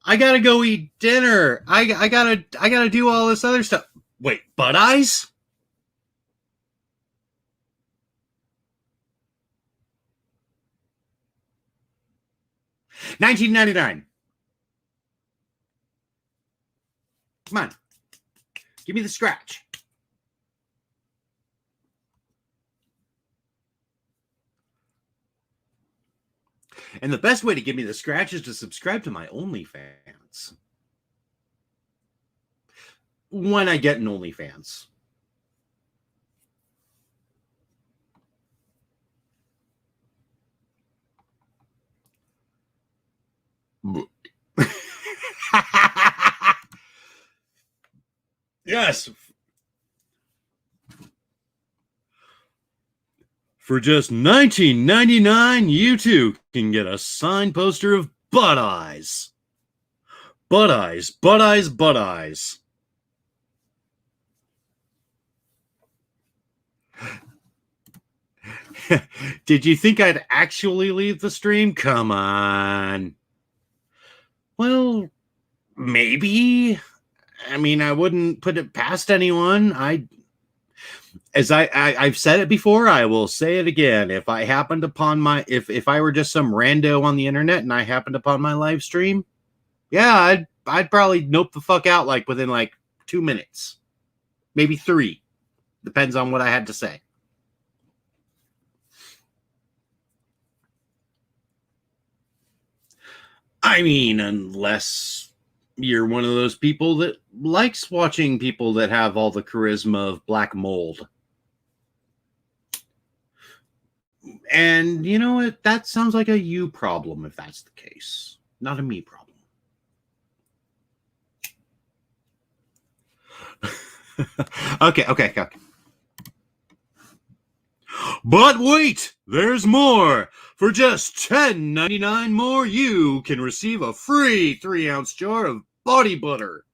A: I gotta go eat dinner. I gotta do all this other stuff. Wait, butt eyes? $19.99. Come on, give me the scratch. And the best way to give me the scratch is to subscribe to my OnlyFans. When I get an OnlyFans. Yes. For just $19.99, you too can get a signed poster of Butt Eyes. Butt Eyes, Butt Eyes, Butt Eyes. Did you think I'd actually leave the stream? Come on. Well, maybe. I mean, I wouldn't put it past anyone. I've said it before, I will say it again. If I happened upon if I were just some rando on the internet and I happened upon my live stream, yeah, I'd probably nope the fuck out like within like 2 minutes, maybe 3. Depends on what I had to say. I mean, unless you're one of those people that likes watching people that have all the charisma of black mold. And you know what? That sounds like a you problem if that's the case, not a me problem. Okay. But wait, there's more. For just $10.99 more, you can receive a free 3-ounce jar of body butter.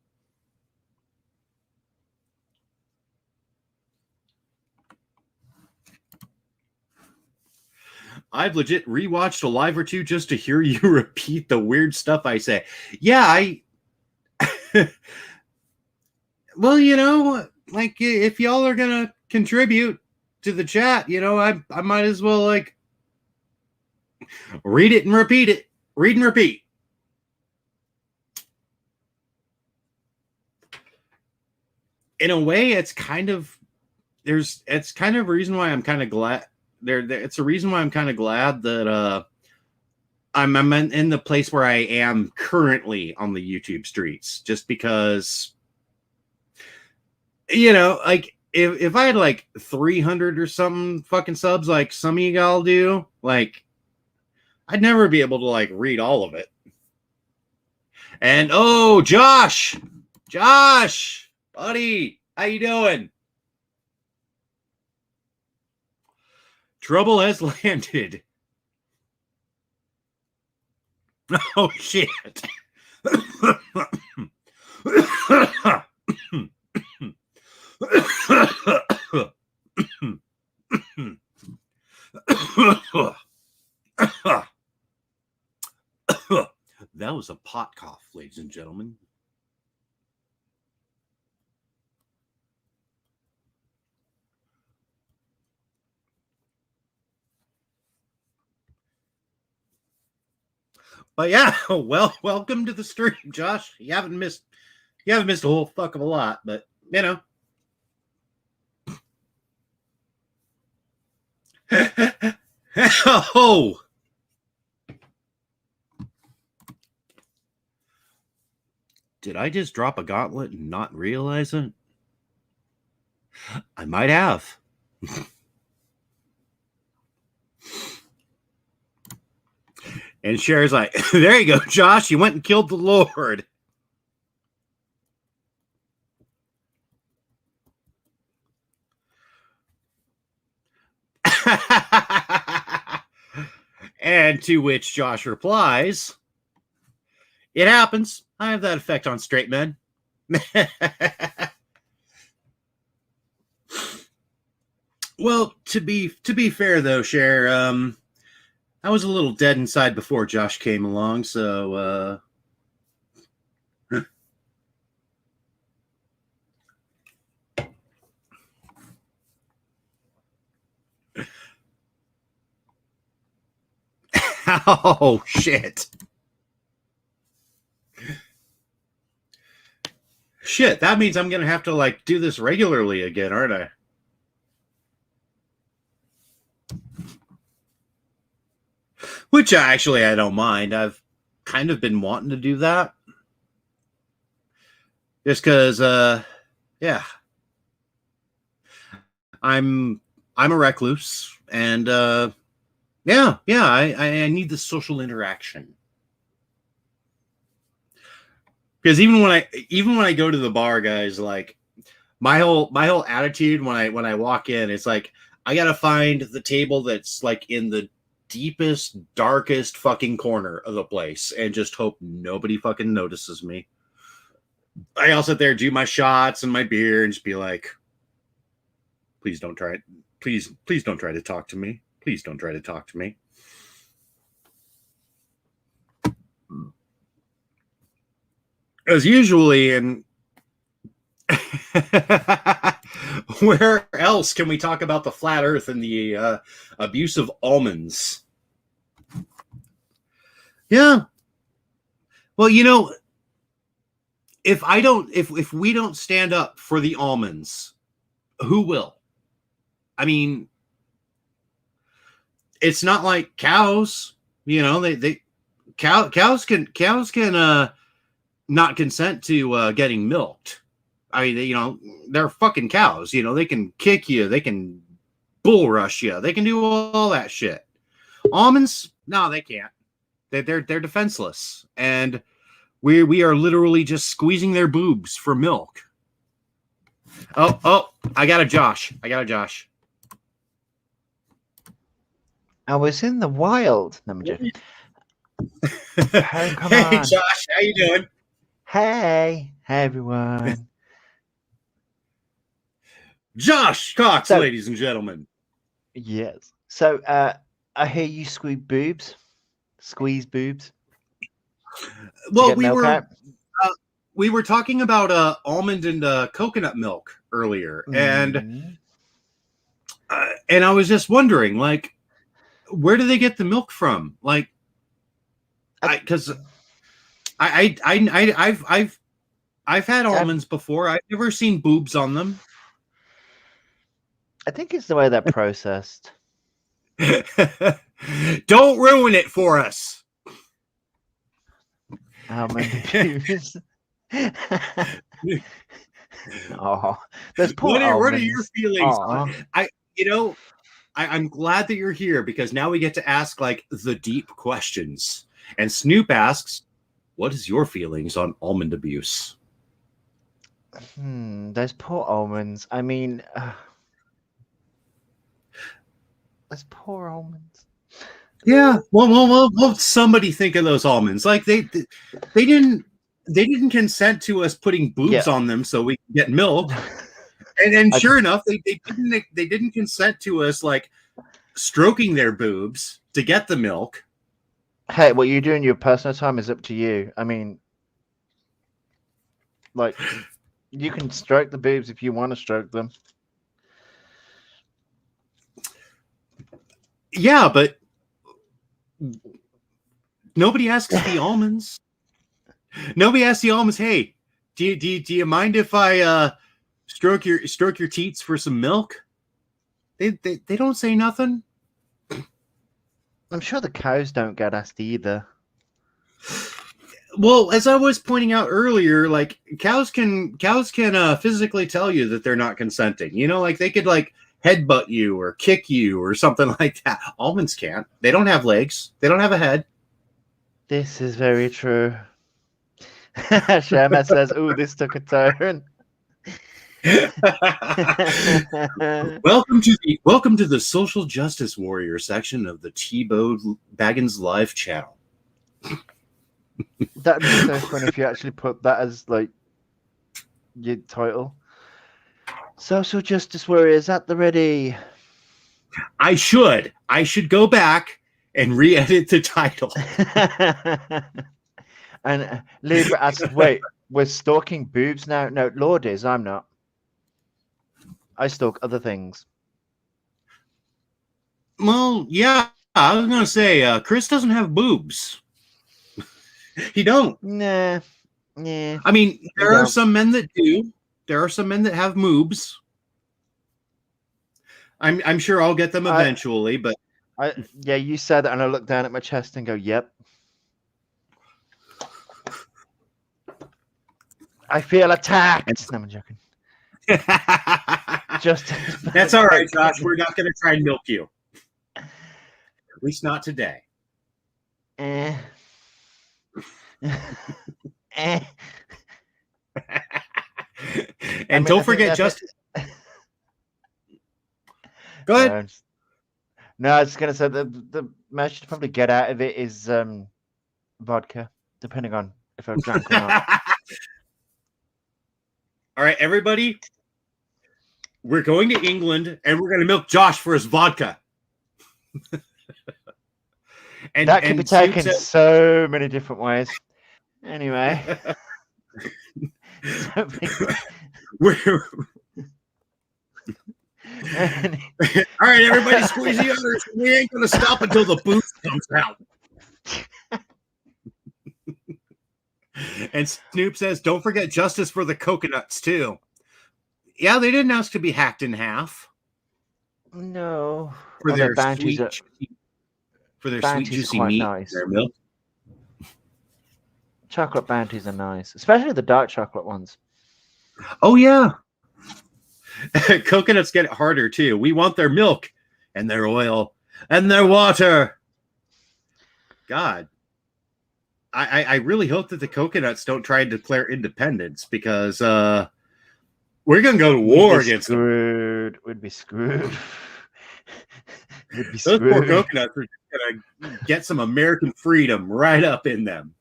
A: I've legit rewatched a live or two just to hear you repeat the weird stuff I say. Yeah, well, you know, like if y'all are gonna contribute to the chat, you know, I might as well like read it and repeat it. Read and repeat. In a way, it's kind of a reason why I'm kind of glad it's a reason why I'm kind of glad that I'm in the place where I am currently on the YouTube streets, just because, you know, like if I had like 300 or something fucking subs like some of you all do, like I'd never be able to like read all of it. And oh, Josh, buddy, how you doing? Trouble has landed. Oh shit. That was a pot cough, ladies and gentlemen. But yeah, well, welcome to the stream, Josh. You haven't missed a whole fuck of a lot, but you know. Oh. Did I just drop a gauntlet and not realize it? I might have. And Cher's like, there you go, Josh. You went and killed the Lord. And to which Josh replies, it happens. I have that effect on straight men. Well, to be fair though, Cher, I was a little dead inside before Josh came along, so oh shit. Shit, that means I'm gonna have to like do this regularly again, aren't I? Which actually I don't mind. I've kind of been wanting to do that. Just because yeah. I'm a recluse and yeah, I need the social interaction. Because even when I go to the bar, guys, like my whole attitude when I walk in, it's like I gotta find the table that's like in the deepest, darkest fucking corner of the place and just hope nobody fucking notices me. I'll sit there, do my shots and my beer, and just be like, please don't try it. Please don't try to talk to me. Please don't try to talk to me. As usually in where else can we talk about the flat earth and the abuse of almonds? Yeah. Well, you know, if we don't stand up for the almonds, who will? I mean, it's not like cows, you know, cows can not consent to getting milked. I mean, you know, they're fucking cows, you know, they can kick you, they can bull rush you, they can do all that shit. Almonds, no, they can't. They're defenseless, and we are literally just squeezing their boobs for milk. Oh, I got a Josh.
C: I was in the wild. No, I'm joking.
A: Hey, Josh, how you doing?
C: Hey everyone.
A: Josh Cox, ladies and gentlemen.
C: Yes. So I hear you squeeze boobs.
A: Well, we were talking about almond and coconut milk earlier, and I was just wondering, like, where do they get the milk from? Like, because I've had almonds before. I've never seen boobs on them.
C: I think it's the way they're processed.
A: Don't ruin it for us.
C: Almond boobs. Oh, there's poor
A: what are your feelings? You know, I'm glad that you're here because now we get to ask like the deep questions. And Snoop asks, "What is your feelings on almond abuse?"
C: Those poor almonds. I mean, those poor almonds.
A: Yeah. Well, somebody think of those almonds. Like they didn't consent to us putting boobs on them so we can get milk. And sure enough, they didn't consent to us like stroking their boobs to get the milk.
C: Hey, what you do in your personal time is up to you. I mean, like, you can stroke the boobs if you want to stroke them.
A: Yeah, but nobody asks the almonds. Nobody asks the almonds, "Hey, do you mind if I stroke your teats for some milk?" They don't say nothing.
C: I'm sure the cows don't get asked either.
A: Well, as I was pointing out earlier, like cows can physically tell you that they're not consenting. You know, like they could like headbutt you or kick you or something like that. Almonds can't. They don't have legs. They don't have a head.
C: This is very true. Sherman says, "Ooh, this took a turn."
A: Welcome to the social justice warrior section of the T-Bo Baggins Live channel.
C: That'd be so funny if you actually put that as like your title. Social justice warriors at the ready.
A: I should go back and re-edit the title.
C: And Libra asks, "Wait, we're stalking boobs now?" No, Lord is. I'm not. I stalk other things.
A: Well, yeah, I was gonna say Chris doesn't have boobs. He don't.
C: Nah. Yeah.
A: I mean, there are some men that do. There are some men that have moobs. I'm sure I'll get them eventually, but
C: yeah, you said that, and I look down at my chest and go, "Yep." I feel attacked. No, I'm joking. Just
A: that's all right, Josh. We're not going to try and milk you. At least not today.
C: And
A: don't forget, Justin. Go ahead.
C: No, I was going to say the most you'd probably get out of it is vodka, depending on if I'm drunk or not.
A: All right, everybody. We're going to England, and we're going to milk Josh for his vodka.
C: And that can be taken so many different ways. Anyway.
A: All right, everybody, squeeze the others. We ain't going to stop until the booze comes out. And Snoop says, "Don't forget justice for the coconuts, too." Yeah, they didn't ask to be hacked in half.
C: No.
A: For their sweet, juicy meat,
C: nice.
A: Their milk.
C: Chocolate bounties are nice, especially the dark chocolate ones.
A: Oh, yeah. Coconuts get it harder, too. We want their milk and their oil and their water. God. I really hope that the coconuts don't try and declare independence because we're going to go to war against them.
C: We'd be screwed.
A: Those poor coconuts are just going to get some American freedom right up in them.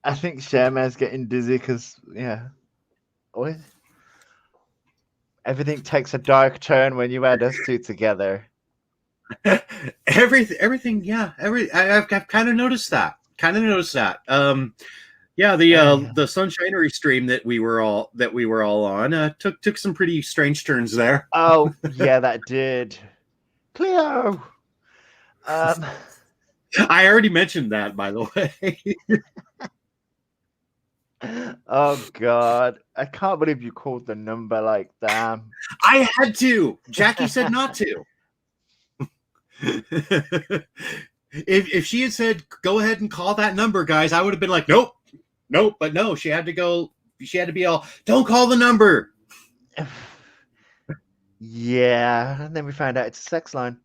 C: I think Sherman's getting dizzy because, yeah. What? Everything takes a dark turn when you add us two together.
A: Everything, yeah. I've kind of noticed that. Yeah, the Sunshinery stream that we were all on took some pretty strange turns there.
C: Oh yeah, that did. Cleo.
A: I already mentioned that, by the way.
C: Oh God, I can't believe you called the number like that.
A: I had to. Jackie said not to. If she had said go ahead and call that number, guys, I would have been like, nope. But no, she had to go. She had to be all, don't call the number.
C: Yeah, and then we find out it's a sex line.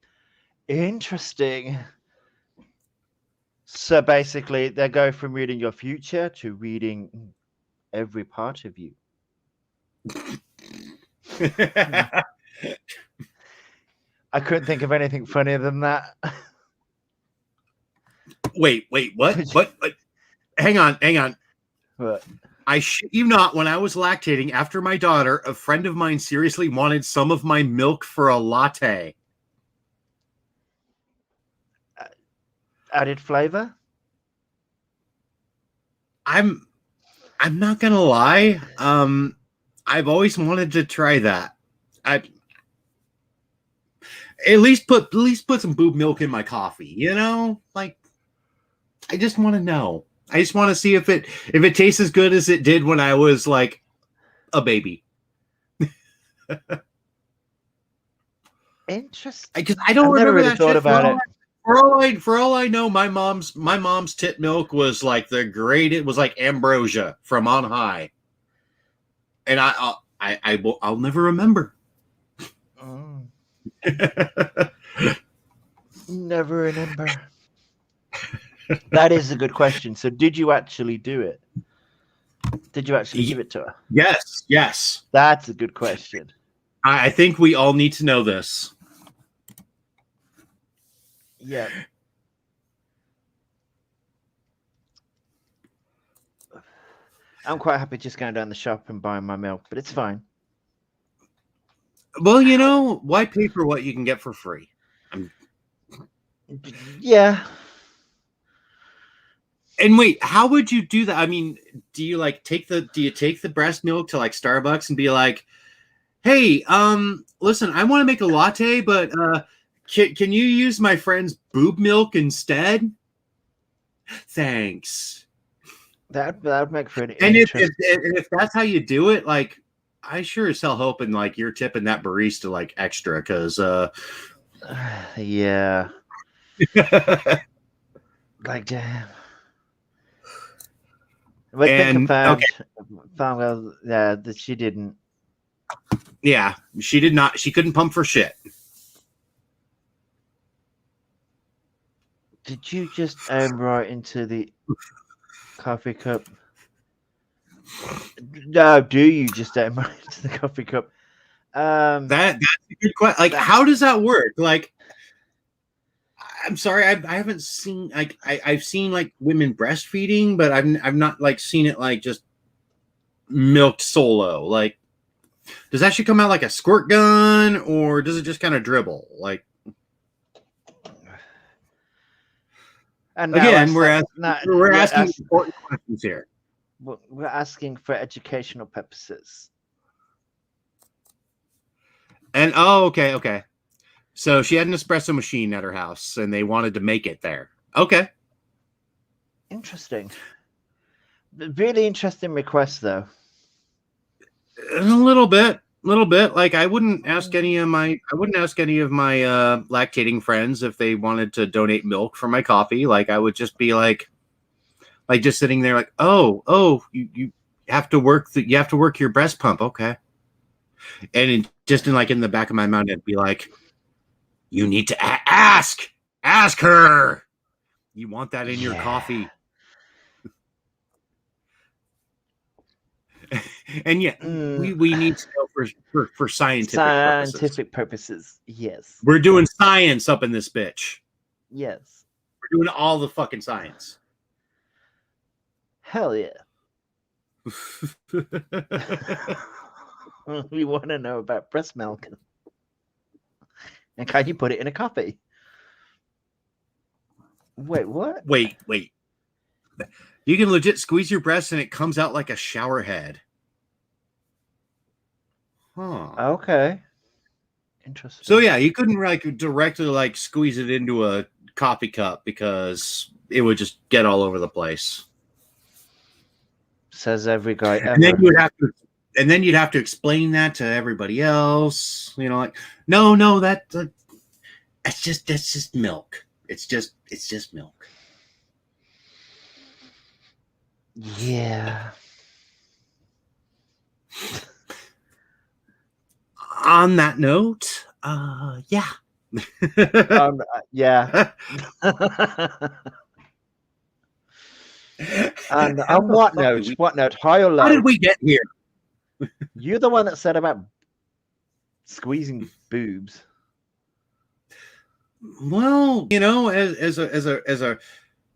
C: Interesting. So basically, they go from reading your future to reading every part of you. I couldn't think of anything funnier than that.
A: Wait, what? What? Hang on.
C: But
A: I shit you not, when I was lactating after my daughter, a friend of mine seriously wanted some of my milk for a latte.
C: added flavor?
A: I'm not gonna lie. I've always wanted to try that. I at least put some boob milk in my coffee, you know? Like, I just want to know. I just want to see if it tastes as good as it did when I was like a baby.
C: Interesting.
A: Because I don't
C: I've never
A: remember
C: really
A: that
C: thought
A: shit.
C: about it.
A: For all I know, my mom's tit milk was like the great. It was like ambrosia from on high, and I'll never remember.
C: Mm, never remember. That is a good question. So, did you actually do it? Did you actually give it to her?
A: Yes.
C: That's a good question.
A: I think we all need to know this.
C: Yeah. I'm quite happy just going down the shop and buying my milk, but it's fine.
A: Well, you know, why pay for what you can get for free?
C: Yeah.
A: And wait, how would you do that? I mean, do you take the breast milk to like Starbucks and be like, "Hey, listen, I want to make a latte, but can you use my friend's boob milk instead? Thanks."
C: That would make for an
A: And
C: interesting.
A: if that's how you do it, like, I sure as hell hoping like you're tipping that barista like extra, because
C: Yeah. Like, damn. But then
A: And
C: confirmed, found out, yeah, that she didn't.
A: yeah, she did not. She couldn't pump for shit.
C: Did you just aim right into the coffee cup? No, do you just aim right into the coffee cup?
A: That's a good question. Like, how does that work? Like, I'm sorry, I haven't seen like I've seen like women breastfeeding, but I've not like seen it like just milked solo. Like, does that shit come out like a squirt gun, or does it just kind of dribble? Like,
C: and
A: again, we're asking important questions here.
C: We're asking for educational purposes.
A: And okay. So she had an espresso machine at her house, and they wanted to make it there. Okay.
C: Interesting. Really interesting request, though.
A: A little bit. Like, I wouldn't ask any of my lactating friends if they wanted to donate milk for my coffee. Like, I would just be like just sitting there like, oh, you have to work your breast pump, okay? And in the back of my mind, I'd be like, you need to ask her. You want that in your coffee. And we need to know for scientific
C: purposes. Yes.
A: We're doing science up in this bitch.
C: Yes.
A: We're doing all the fucking science.
C: Hell yeah. We want to know about breast milk. And can you put it in a coffee? Wait, what?
A: Wait. You can legit squeeze your breast and it comes out like a shower head. Huh.
C: Okay. Interesting.
A: So yeah, you couldn't directly squeeze it into a coffee cup because it would just get all over the place.
C: Says every guy ever.
A: And then you'd have to explain that to everybody else. You know, like, no, that's just milk. It's just milk.
C: Yeah.
A: on that note, yeah.
C: Yeah. And on what note? What note? High or low?
A: How did we get here?
C: You're the one that said about squeezing boobs.
A: Well, you know, as a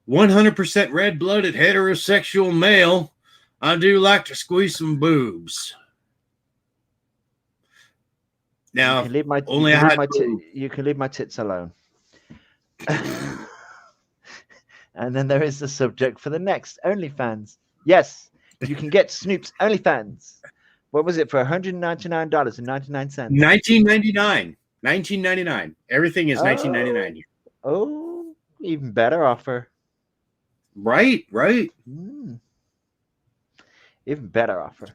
A: 100% red-blooded heterosexual male, I do like to squeeze some boobs. Now,
C: You can leave my
A: only I had boobs.
C: you can leave my tits alone. And then there is the subject for the next OnlyFans. Yes, you can get Snoop's OnlyFans. What was it for? $199.99.
A: $19.99. Everything is $19.99.
C: Oh, even better offer.
A: Right.
C: Even better offer.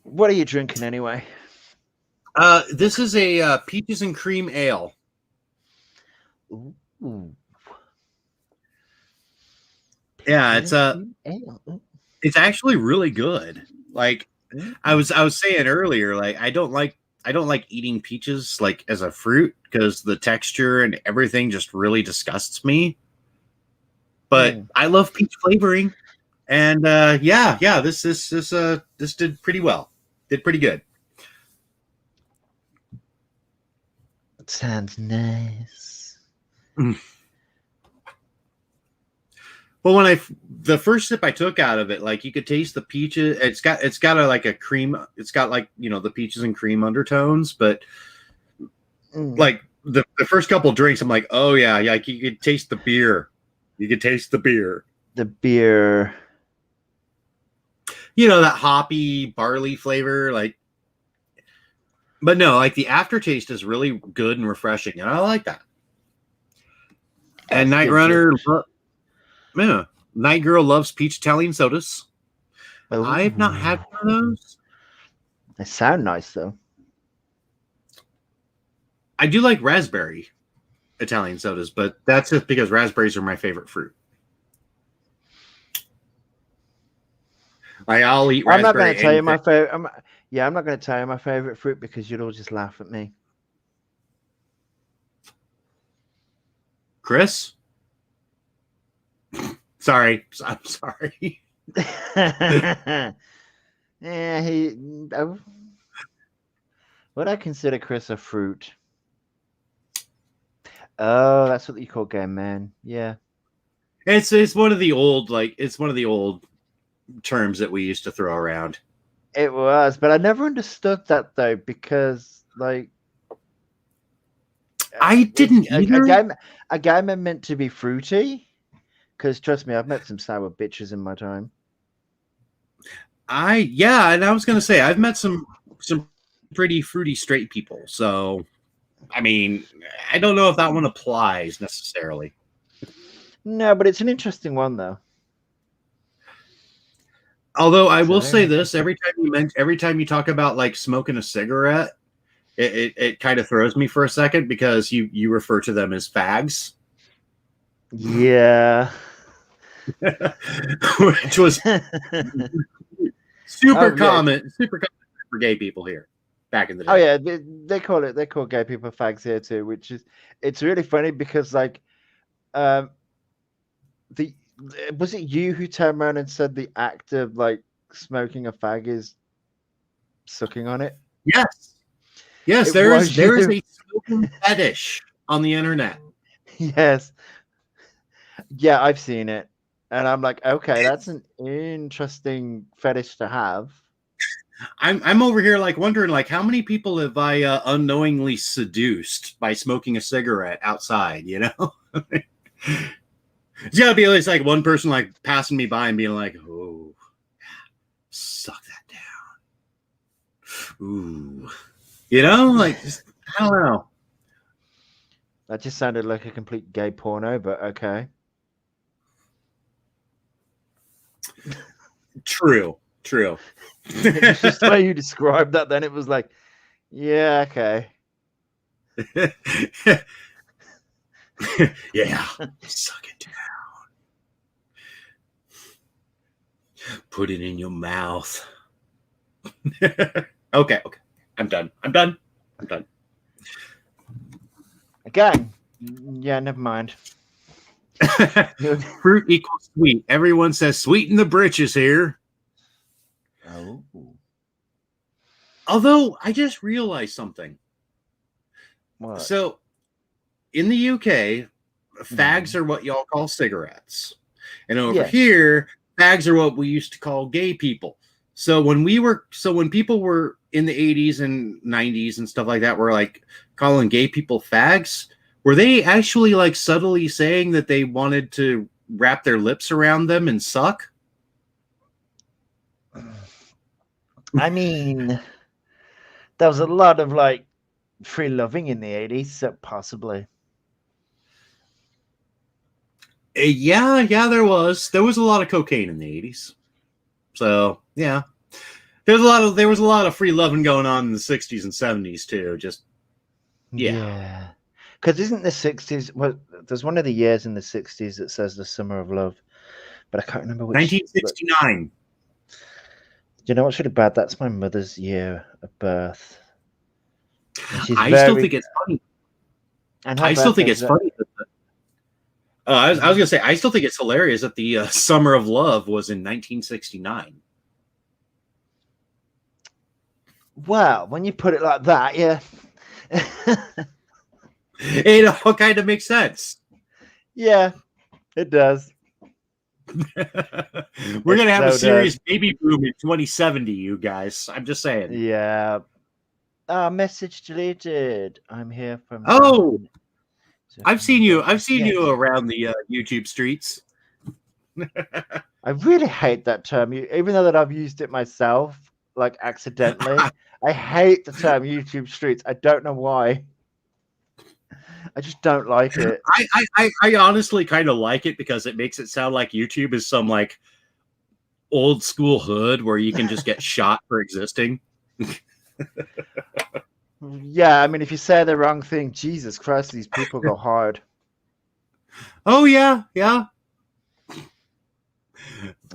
C: What are you drinking anyway?
A: This is a peaches and cream ale.
C: Ooh.
A: Yeah, it's actually really good. Like I was saying earlier, like I don't like eating peaches like as a fruit because the texture and everything just really disgusts me. But I love peach flavoring, and this did pretty well. Did pretty good.
C: It sounds nice.
A: Well, the first sip I took out of it, like you could taste the peaches. It's got a cream. It's got like, you know, the peaches and cream undertones, but like the first couple drinks, I'm like, oh yeah, like you could taste the beer. You could taste the beer.
C: The beer.
A: You know, that hoppy barley flavor, like. But no, like the aftertaste is really good and refreshing, and I like that. And Night Runner. Yeah, Night Girl loves peach Italian sodas.
C: Ooh.
A: I've not had one of those.
C: They sound nice though.
A: I do like raspberry Italian sodas, but that's just because raspberries are my favorite fruit. I'll eat raspberry.
C: I'm not going to tell you my favorite. I'm not going to tell you my favorite fruit because you'll all just laugh at me.
A: Chris? Sorry. I'm sorry.
C: Yeah, would I consider Chris a fruit? Oh, that's what you call game man. Yeah.
A: It's one of the old terms that we used to throw around.
C: It was, but I never understood that though, because like
A: I didn't either.
C: A game meant to be fruity. Because trust me, I've met some sour bitches in my time.
A: And I was gonna say I've met some pretty fruity straight people. So, I mean, I don't know if that one applies necessarily.
C: No, but it's an interesting one though.
A: Although I will say this: every time you talk about like smoking a cigarette, it kind of throws me for a second because you refer to them as fags.
C: Yeah.
A: Which was super common for gay people here back in the day.
C: Oh yeah, they call gay people fags here too, it's really funny because like was it you who turned around and said the act of like smoking a fag is sucking on it?
A: Yes, there is a smoking fetish on the internet.
C: Yes. Yeah, I've seen it. And I'm like, okay, that's an interesting fetish to have.
A: I'm over here like wondering like how many people have I unknowingly seduced by smoking a cigarette outside, you know? It's gotta be at least like one person like passing me by and being like, oh, suck that down. Ooh. You know, like just, I don't know.
C: That just sounded like a complete gay porno, but okay.
A: True.
C: It's just the way you described that, then it was like, yeah, okay.
A: Yeah, suck it down. Put it in your mouth. Okay. I'm done.
C: Again, yeah, never mind.
A: Fruit equals sweet. Everyone says sweeten the britches here.
C: Oh.
A: Although I just realized something.
C: What?
A: So in the UK, fags are what y'all call cigarettes. And over here, fags are what we used to call gay people. So when people were in the 80s and 90s and stuff like that, were like calling gay people fags, were they actually like subtly saying that they wanted to wrap their lips around them and suck?
C: I mean, there was a lot of like free loving in the 80s, so possibly.
A: Yeah, there was a lot of cocaine in the 80s. So yeah, there was a lot of free loving going on in the 60s and 70s too. Just yeah.
C: Because isn't the 60s? Well, there's one of the years in the 60s that says the Summer of Love, but I can't remember which.
A: 1969.
C: Do you know what's really bad? That's my mother's year of birth.
A: Still think it's funny.
C: And
A: I still think it's funny. I was going to say, I still think it's hilarious that the Summer of Love was in 1969.
C: Well, when you put it like that, yeah.
A: It all kind of makes sense.
C: Yeah, it does.
A: We're going to have a serious baby boom in 2070, you guys. I'm just saying.
C: Yeah. Message deleted. I'm here from...
A: Oh! I've seen you around the YouTube streets.
C: I really hate that term. Even though that I've used it myself, like accidentally. I hate the term YouTube streets. I don't know why. I just don't like it.
A: I honestly kind of like it because it makes it sound like YouTube is some like old school hood where you can just get shot for existing.
C: Yeah, I mean, if you say the wrong thing, Jesus Christ, these people go hard.
A: Oh yeah.
C: Oh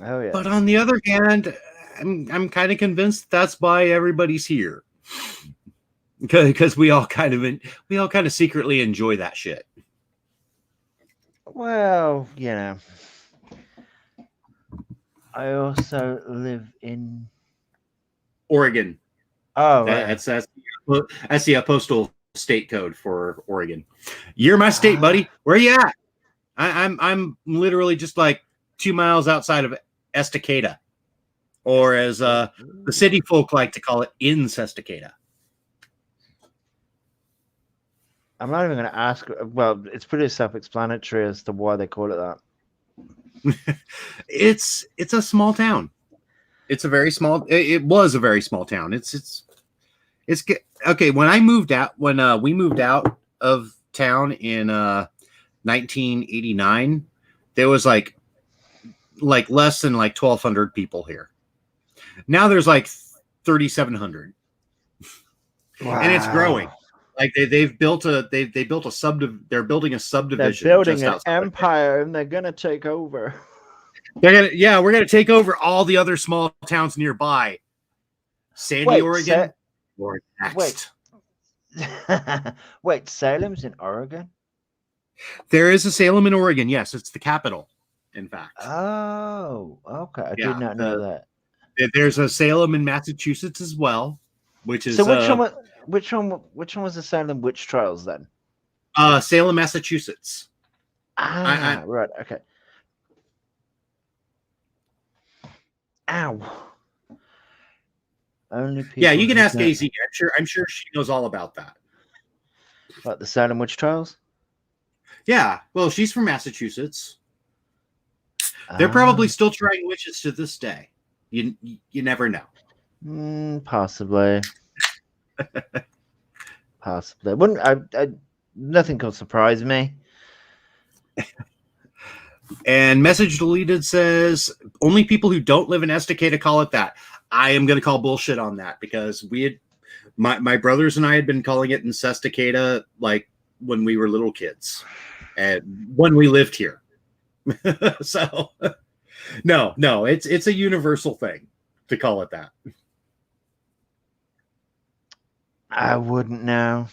C: yeah.
A: But on the other hand, I'm kind of convinced that's why everybody's here, because we all kind of secretly enjoy that shit.
C: Well, you know, I also live in
A: Oregon.
C: Oh,
A: that's the postal state code for Oregon. You're my state, buddy. Where are you at? I'm literally just like 2 miles outside of Estacada, or as the city folk like to call it, in Sestacada.
C: I'm not even going to ask. Well, it's pretty self-explanatory as to why they call it that.
A: It's a small town. It's a very small. It was a very small town. It's okay. When we moved out of town in 1989, there was like less than like 1,200 people here. Now there's like 3,700,
C: wow.
A: And it's growing. Like they built a subdivision. They're building a subdivision.
C: They're building an empire, and they're gonna take over.
A: We're gonna take over all the other small towns nearby. Sandy, Oregon. Or next.
C: Wait, Salem's in Oregon?
A: There is a Salem in Oregon. Yes, it's the capital. In fact.
C: Oh, okay. I did not know that.
A: There's a Salem in Massachusetts as well, which is
C: so. Which one was the Salem witch trials then?
A: Salem, Massachusetts.
C: Right. Okay. Ow. Only people.
A: Yeah, you can ask AZ. I'm sure she knows all about that.
C: What, the Salem witch trials?
A: Yeah. Well, she's from Massachusetts. They're probably still trying witches to this day. You never know.
C: Possibly. Possibly. Wouldn't nothing could surprise me.
A: And message deleted says only people who don't live in Estacada call it that. I am going to call bullshit on that because my brothers and I had been calling it in Sestacada like when we were little kids and when we lived here. So No, it's a universal thing to call it that.
C: I wouldn't know.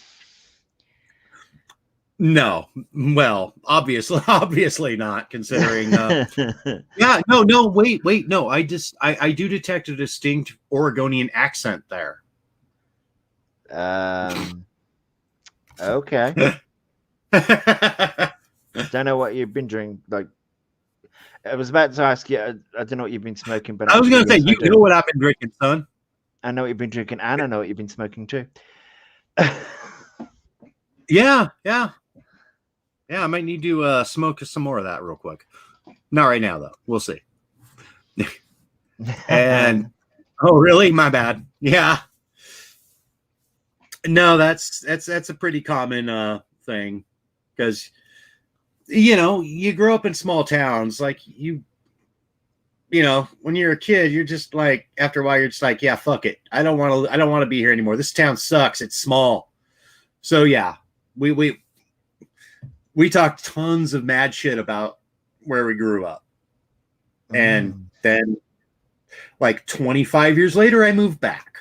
A: No, well, obviously not. Considering, yeah, no, wait, no. I do detect a distinct Oregonian accent there.
C: Okay. Don't know what you've been drinking. Like, I was about to ask you. I don't know what you've been smoking, but
A: I was going to say,
C: yes,
A: you know what I've been drinking, son.
C: I know what you've been drinking, and I know what you've been smoking too.
A: Yeah. I might need to smoke some more of that real quick. Not right now, though. We'll see. And oh, really? My bad. Yeah. No, that's a pretty common thing, because you grow up in small towns, like you know, when you're a kid, you're just like, after a while, you're just like, yeah, fuck it. I don't want to be here anymore. This town sucks. It's small. So yeah, we talked tons of mad shit about where we grew up. And then like 25 years later, I moved back.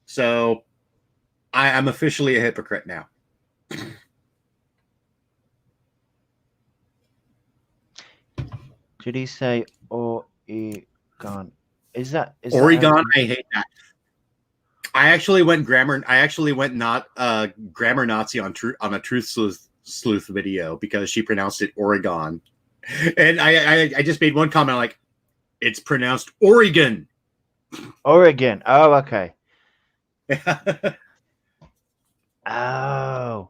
A: So I'm officially a hypocrite now.
C: Did he say Oregon? Is
A: Oregon? I hate that. I actually went not grammar Nazi on a Truth Sleuth video because she pronounced it Oregon, and I just made one comment like, it's pronounced Oregon.
C: Oregon. Oh, okay. Oh.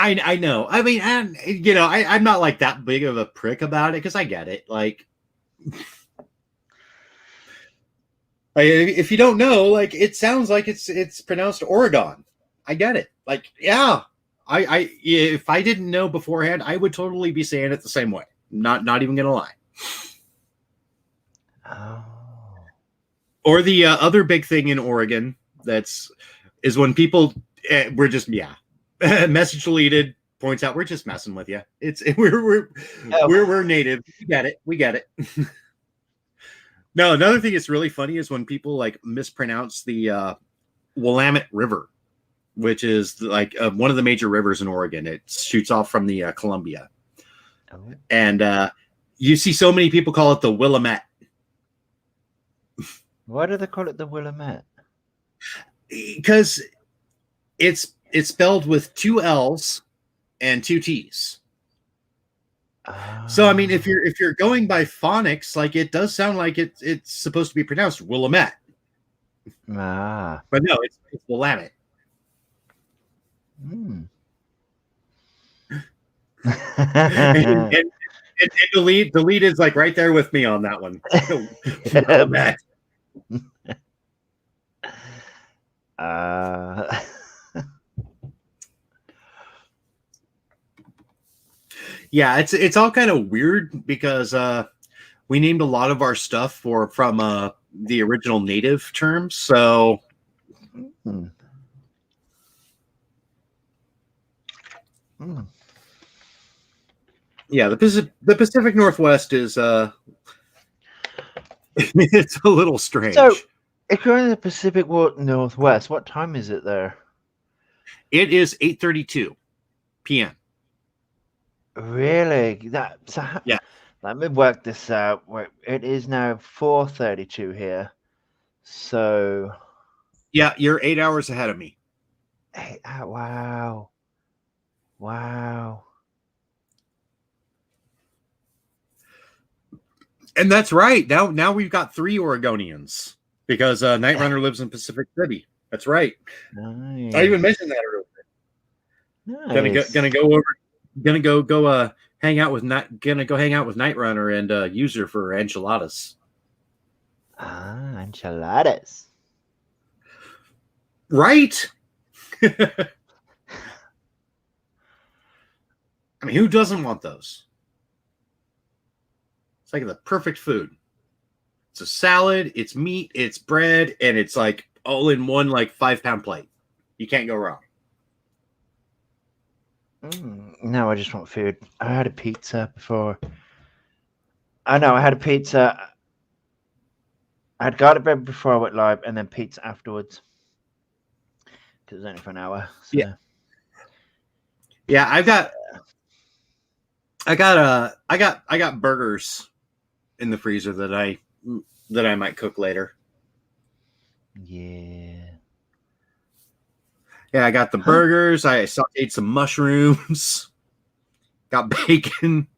A: I know. I mean, I'm not like that big of a prick about it, because I get it. Like, if you don't know, like, it sounds like it's pronounced Oregon. I get it. Like, yeah, if I didn't know beforehand, I would totally be saying it the same way. Not even gonna lie.
C: Oh.
A: Or the other big thing in Oregon is when people we're just message deleted points out, we're just messing with you. We're native. We get it. No, another thing that's really funny is when people like mispronounce the Willamette River, which is like one of the major rivers in Oregon. It shoots off from the Columbia. Oh. And you see so many people call it the Willamette.
C: Why do they call it the Willamette?
A: Because it's spelled with 2 L's and 2 T's. So I mean, if you're going by phonics, like, it does sound like it's supposed to be pronounced Willamette. But no, it's Willamette. and delete is like right there with me on that one. Willamette. Yeah, it's all kind of weird because we named a lot of our stuff from the original native terms. So yeah, the Pacific Northwest is it's a little strange.
C: So if you're in the Pacific Northwest, what time is it there?
A: It is 8:32 p.m.
C: Really?
A: Yeah.
C: Let me work this out. It is now 4:32 here. So
A: yeah, you're 8 hours ahead of me.
C: Wow.
A: And that's right. Now we've got 3 Oregonians because Night Runner lives in Pacific City. That's right.
C: Nice.
A: I even mentioned that earlier.
C: Nice.
A: Gonna go hang out with Night Runner and User for enchiladas.
C: Enchiladas.
A: Right? I mean, who doesn't want those? It's like the perfect food. It's a salad, it's meat, it's bread, and it's like all in one like 5-pound plate. You can't go wrong.
C: No, I just want food. I had a pizza before. I know I had a pizza. I had garlic bread before I went live, and then pizza afterwards. Because it was only for an hour. So.
A: Yeah, I got burgers in the freezer that I might cook later.
C: Yeah.
A: Yeah, I got the burgers. I sauteed some mushrooms. Got bacon.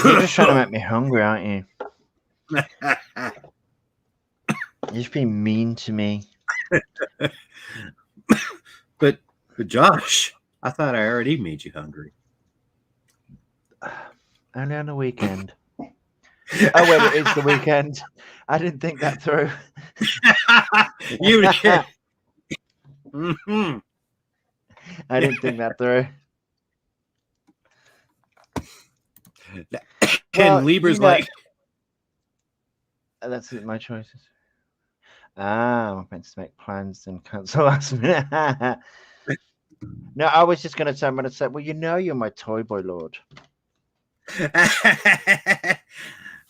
C: You're just trying to make me hungry, aren't you? You're just being mean to me.
A: But Josh, I thought I already made you hungry.
C: Only on the weekend. Oh, well, it's the weekend. I didn't think that through.
A: You did. Mm-hmm.
C: I didn't think that through.
A: And Libra's like,
C: that's my choices. I'm meant to make plans and cancel last minute. No, I was just going to say, I'm going to say, well, you know, you're my toy boy lord.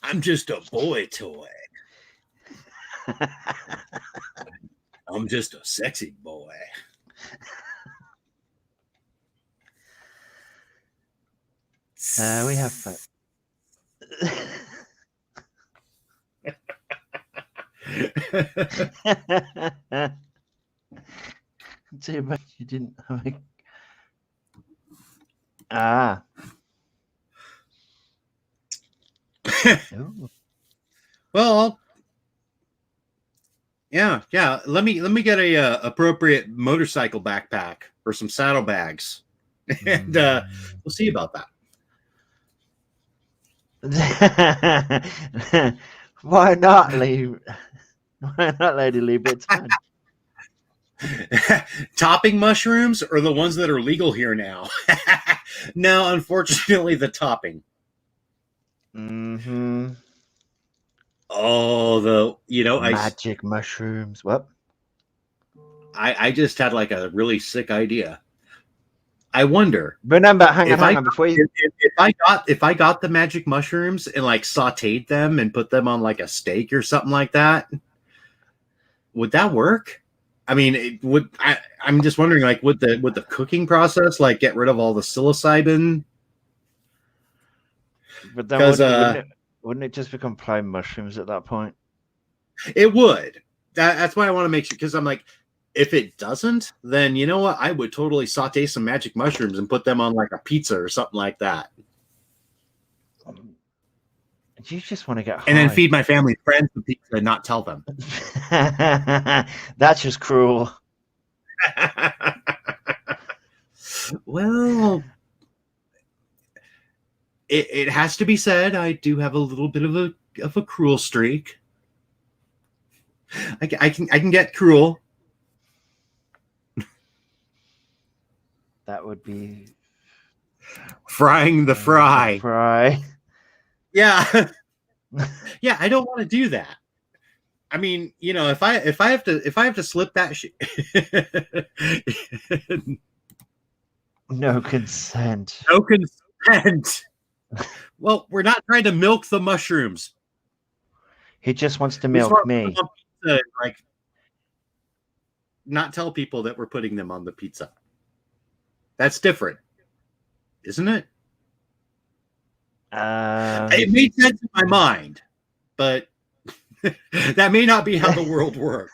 A: I'm just a boy toy. I'm just a sexy boy.
C: We have fun. Too much you didn't have a...
A: Well, yeah. Let me get a appropriate motorcycle backpack or some saddlebags, and we'll see about
C: that. Why not, Lee? Why not, Lady Libra? It's fun.
A: Topping mushrooms or the ones that are legal here now? No, unfortunately, the topping.
C: Mm-hmm.
A: Oh,
C: magic mushrooms. What?
A: I just had like a really sick idea. I wonder.
C: Remember, hang on, before you.
A: If I got the magic mushrooms and like sauteed them and put them on like a steak or something like that, would that work? I mean, I'm just wondering, like, would the cooking process like get rid of all the psilocybin?
C: But then wouldn't it just become plain mushrooms at that point?
A: It would. That's why I want to make sure, because I'm like, if it doesn't, then you know what? I would totally saute some magic mushrooms and put them on like a pizza or something like that.
C: You just want to get high.
A: And then feed my family and friends the pizza and not tell them.
C: That's just cruel.
A: Well, it has to be said, I do have a little bit of a cruel streak. I can get cruel.
C: That would be
A: frying the fry.
C: Fry.
A: Yeah. Yeah, I don't want to do that. I mean, you know, if I have to slip that shit.
C: No consent.
A: No consent. Well, we're not trying to milk the mushrooms.
C: He just wants to milk me.
A: Like, not tell people that we're putting them on the pizza. That's different, isn't it? It made sense in my mind, but that may not be how the world works.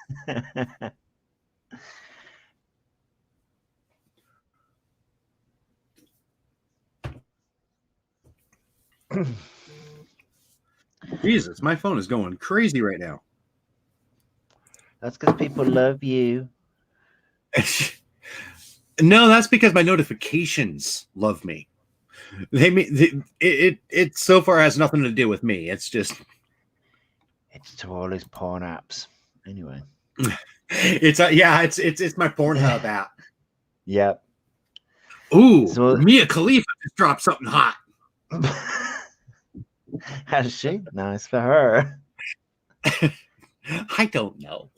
A: Jesus, my phone is going crazy right now.
C: That's because people love you.
A: No, that's because my notifications love me. It so far has nothing to do with me. It's just
C: to all his porn apps. Anyway,
A: it's my Pornhub app.
C: Yep.
A: Ooh, so, Mia Khalifa just dropped something hot.
C: Has she? Nice for her.
A: I don't know.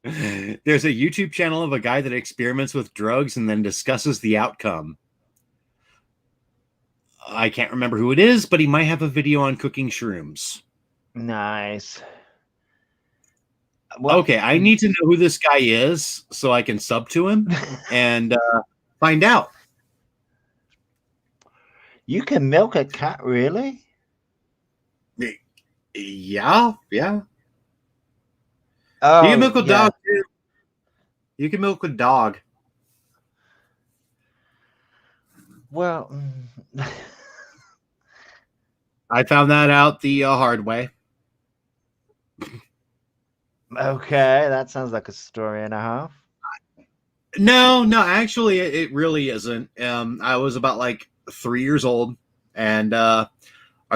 A: There's a YouTube channel of a guy that experiments with drugs and then discusses the outcome. I can't remember who it is, but he might have a video on cooking shrooms.
C: Nice. Well,
A: okay, I need to know who this guy is so I can sub to him and find out.
C: You can milk a cat, really?
A: Yeah.
C: Oh,
A: You can milk a
C: yeah.
A: dog too. You can milk a dog.
C: Well,
A: I found that out the hard way.
C: okay, that sounds like a story and a half.
A: No, actually, it really isn't. I was about like 3 years old, and our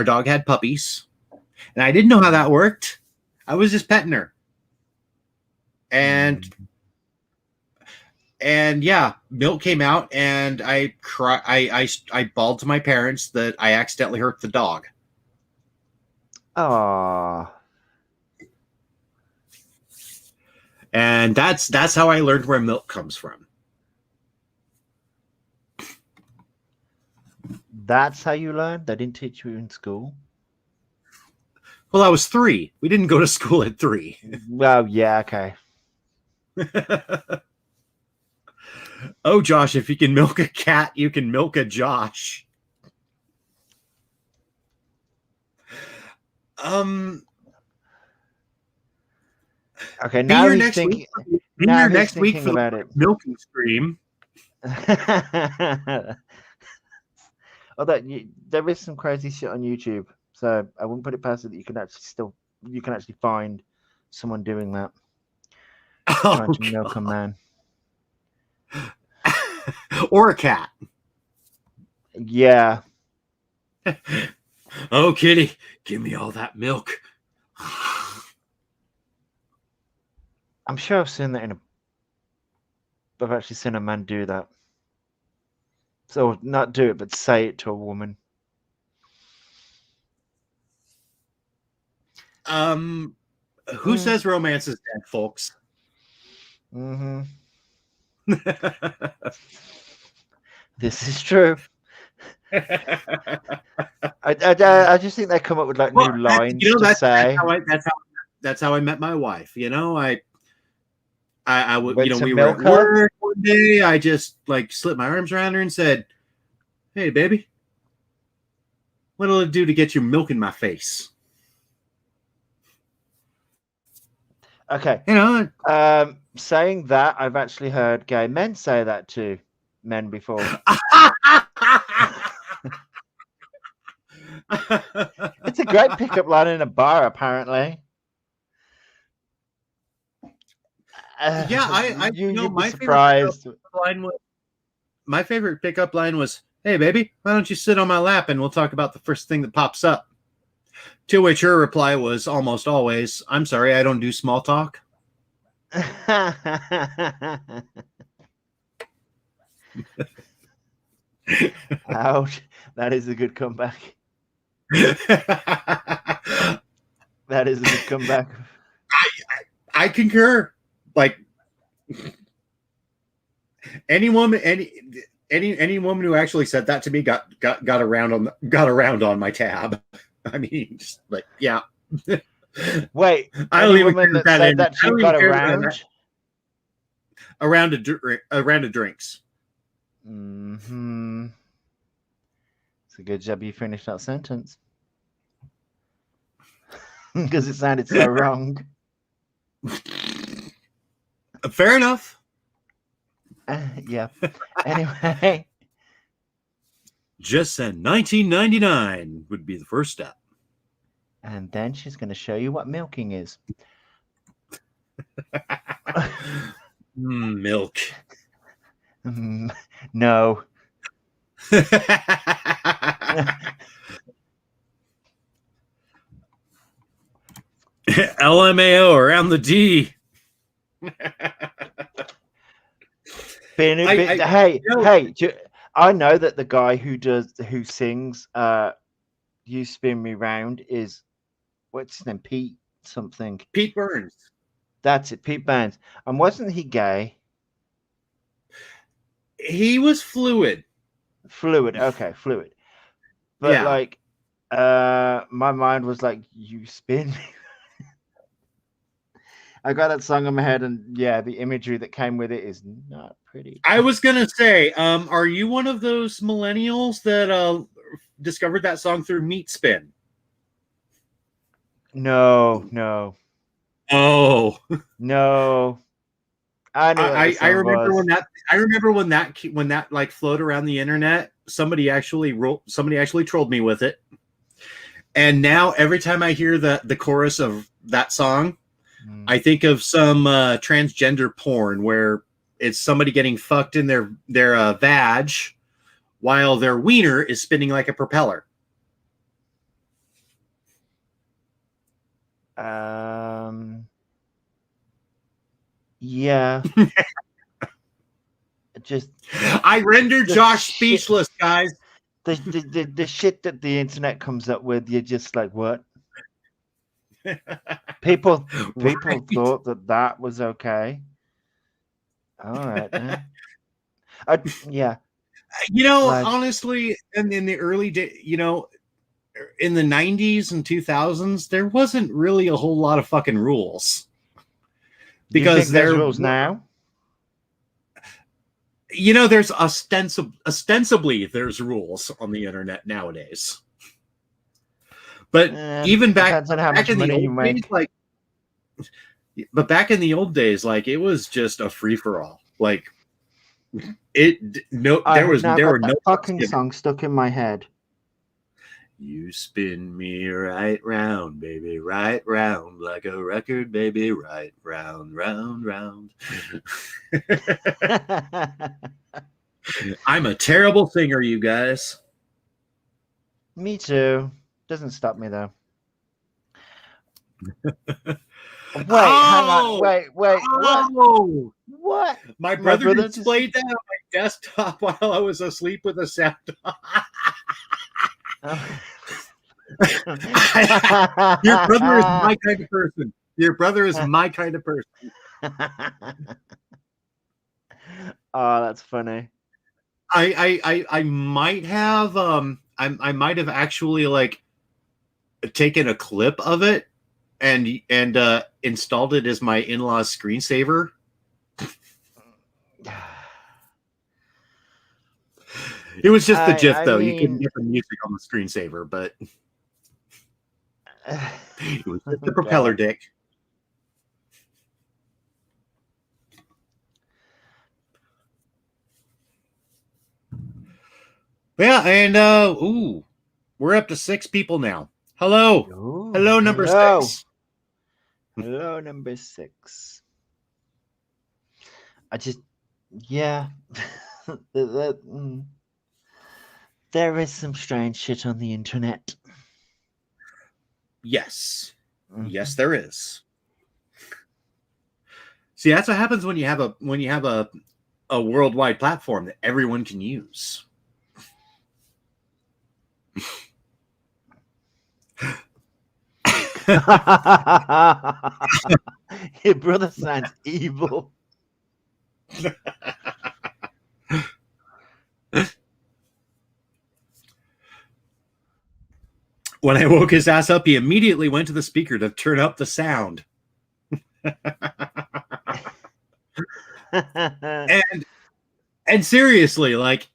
A: dog had puppies, and I didn't know how that worked. I was just petting her, and yeah, milk came out, and I bawled to my parents that I accidentally hurt the dog.
C: Oh,
A: And that's how I learned where milk comes from.
C: that's how you learned? They didn't teach you in school?
A: Well, I was 3. We didn't go to school at 3.
C: Well, yeah, okay.
A: Oh, Josh, if you can milk a cat, you can milk a Josh.
C: Okay,
A: Be
C: now
A: here
C: he's
A: next
C: thinking.
A: week. Be
C: Now
A: here
C: he's
A: next week
C: thinking
A: for
C: about
A: the
C: it.
A: milking stream.
C: Although there is some crazy shit on YouTube, so I wouldn't put it past it that you can actually find someone doing that, trying to milk a man
A: or a cat.
C: Yeah.
A: Oh, kitty, give me all that milk.
C: I'm sure I've seen that I've actually seen a man do that. So not do it, but say it to a woman.
A: Who says romance is dead, folks?
C: Mm-hmm. This is true. I just think they come up with like new lines to say.
A: That's how I met my wife. You know, I would,
C: Went
A: you know,
C: to
A: we were at
C: milk her?
A: work one day. I just like slipped my arms around her and said, "Hey, baby, what'll it do to get your milk in my face?"
C: Okay.
A: You know,
C: saying that, I've actually heard gay men say that to men before. It's a great pickup line in a bar, apparently.
A: Yeah,
C: you'd be
A: my
C: surprised.
A: My favorite pickup line was, "Hey, baby, why don't you sit on my lap and we'll talk about the first thing that pops up?" To which her reply was almost always, "I'm sorry, I don't do small talk."
C: Ouch. That is a good comeback. That is a good comeback.
A: I concur. Like any woman, any woman who actually said that to me got around on my tab. I mean, just like, yeah.
C: Wait,
A: I don't even
C: woman that
A: that
C: said
A: in.
C: that she
A: I don't
C: got
A: even care
C: around?
A: that. A round of drinks.
C: Mm-hmm. It's a good job you finished that sentence. Because it sounded so wrong.
A: Fair enough.
C: Yeah. Anyway.
B: Just said 1999 would be the first step.
C: And then she's going to show you what milking is.
A: Milk.
C: No.
A: LMAO around the D.
C: Hey, I know that the guy who sings "You Spin Me Round" is, what's his name? Pete something.
A: Pete Burns.
C: That's it, Pete Burns. And wasn't he gay?
A: He was fluid.
C: Fluid. Okay, fluid. But
A: Yeah.
C: like, my mind was like, "You spin me." I got that song in my head, and yeah, the imagery that came with it is not pretty.
A: I was gonna say, are you one of those millennials that discovered that song through Meat Spin?
C: No, no,
A: Oh,
C: no. I knew what the
A: I
C: song
A: remember
C: was.
A: when that like floated around the internet. Somebody actually trolled me with it, and now every time I hear the chorus of that song, I think of some transgender porn where it's somebody getting fucked in their vag while their wiener is spinning like a propeller.
C: Yeah. Just
A: I render
C: the
A: Josh
C: shit-
A: speechless, guys.
C: the shit that the internet comes up with, you're just like, what? People
A: Right.
C: thought that was okay. All right, then. Yeah.
A: You know,
C: Like-
A: honestly, in the early day, you know, in the 90s and 2000s, there wasn't really a whole lot of fucking rules.
C: Do you
A: Because
C: think there's
A: there
C: rules now?
A: You know, there's ostensibly there's rules on the internet nowadays. But even
C: depends on how much
A: in the
C: money you
A: old
C: make.
A: days, like, but back in the old days, like, it was just a free for all. Like, there were no
C: fucking song stuck in my head.
A: You spin me right round, baby, right round, like a record, baby, right round, round, round. I'm a terrible singer, you guys.
C: Me too. Doesn't stop me though. Wait, hang on. Wait. What?
A: Oh!
C: What?
A: My brother
C: brother
A: displayed that on my desktop while I was asleep with a sound on. Your brother is my kind of person. Your brother is my kind of person.
C: Oh, that's funny.
A: I might have I might have actually like taken a clip of it and installed it as my in-laws screensaver. It was just the GIF though. You couldn't get the music on the screensaver, but it was just the propeller dick. Yeah, and we're up to 6 people now. Hello.
C: Ooh,
A: Hello, number
C: hello.
A: 6.
C: Hello, number 6. I just, yeah. There is some strange shit on the internet.
A: Yes.
C: Mhm.
A: Yes, there is. See, that's what happens when you have a worldwide platform that everyone can use.
C: Your brother sounds evil.
A: When I woke his ass up, he immediately went to the speaker to turn up the sound. And seriously, like,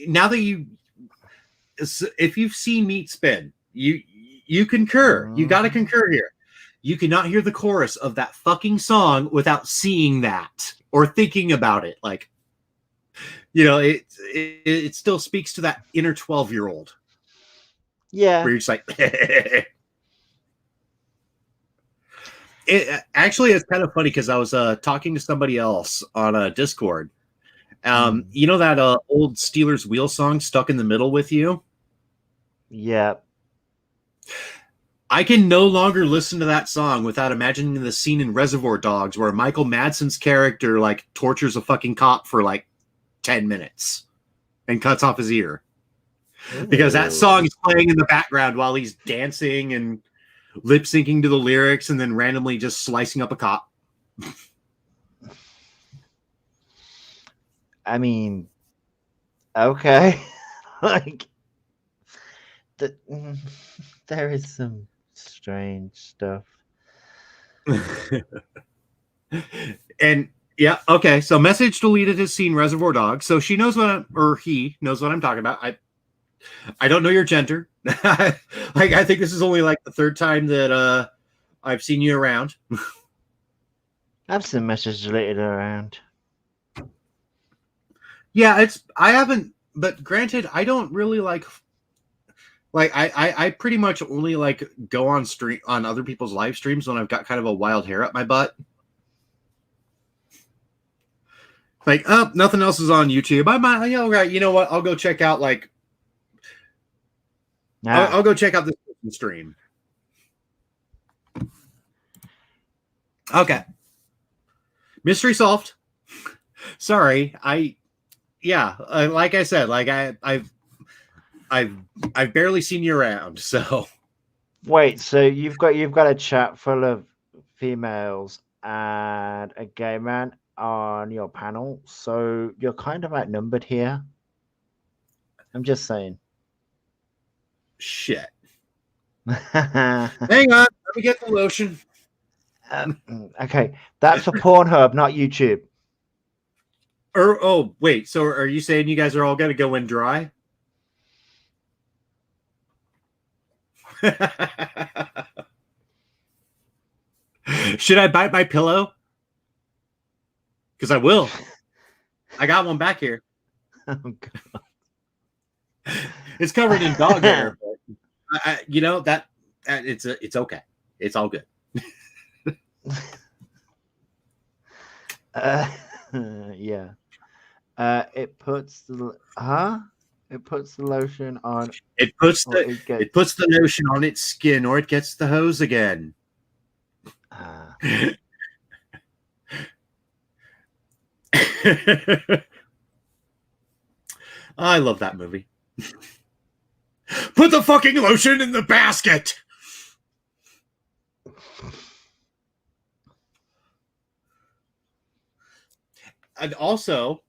A: now that if you've seen Meat Spin, you concur. You got to concur here. You cannot hear the chorus of that fucking song without seeing that or thinking about it. Like, you know, it still speaks to that inner 12-year-old.
C: Yeah.
A: Where you're just like, actually, it's kind of funny because I was talking to somebody else on Discord. You know that old Steelers Wheel song, Stuck in the Middle with You?
C: Yeah.
A: I can no longer listen to that song without imagining the scene in Reservoir Dogs where Michael Madsen's character like tortures a fucking cop for like 10 minutes and cuts off his ear. Because that song is playing in the background while he's dancing and lip syncing to the lyrics and then randomly just slicing up a cop.
C: I mean, okay. Like, the, there is some strange stuff.
A: And yeah, okay. So message deleted has seen Reservoir Dogs, so she knows or he knows what I'm talking about. I don't know your gender. Like I think this is only like the third time that I've seen you around.
C: I've seen messages deleted around.
A: Yeah, I haven't, but granted, I don't really like I pretty much only like go on stream on other people's live streams when I've got kind of a wild hair up my butt. Like, oh, nothing else is on YouTube. I might, right. You know what? I'll go check out like I'll go check out this stream. Okay. Mystery solved. Sorry. Like I said, like I've barely seen you around, so
C: wait, so you've got a chat full of females and a gay man on your panel, so you're kind of outnumbered here. I'm just saying.
A: Shit. Hang on, let me get the lotion.
C: Okay, that's for Pornhub, not YouTube.
A: Oh, wait. So are you saying you guys are all going to go in dry? Should I bite my pillow? Because I will. I got one back here.
C: Oh, God.
A: It's covered in dog hair. But it's okay. It's all good.
C: Yeah. It puts the lotion on.
A: It puts the lotion on its skin, or it gets the hose again. I love that movie. Put the fucking lotion in the basket. And also,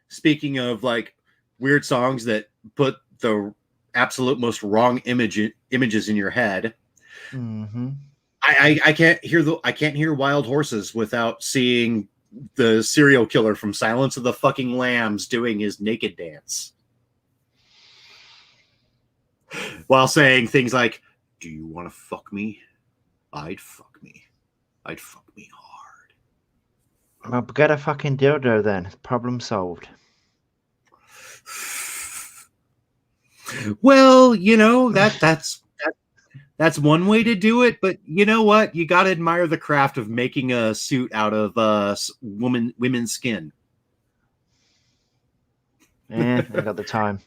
A: speaking of like weird songs that put the absolute most wrong images in your head, I can't hear Wild Horses without seeing the serial killer from Silence of the Fucking Lambs doing his naked dance while saying things like, "Do you want to fuck me? I'd fuck me. I'd fuck me hard."
C: Well, get a fucking dildo then. Problem solved.
A: Well, that's one way to do it, but you know what? You got to admire the craft of making a suit out of women's skin.
C: I got the time.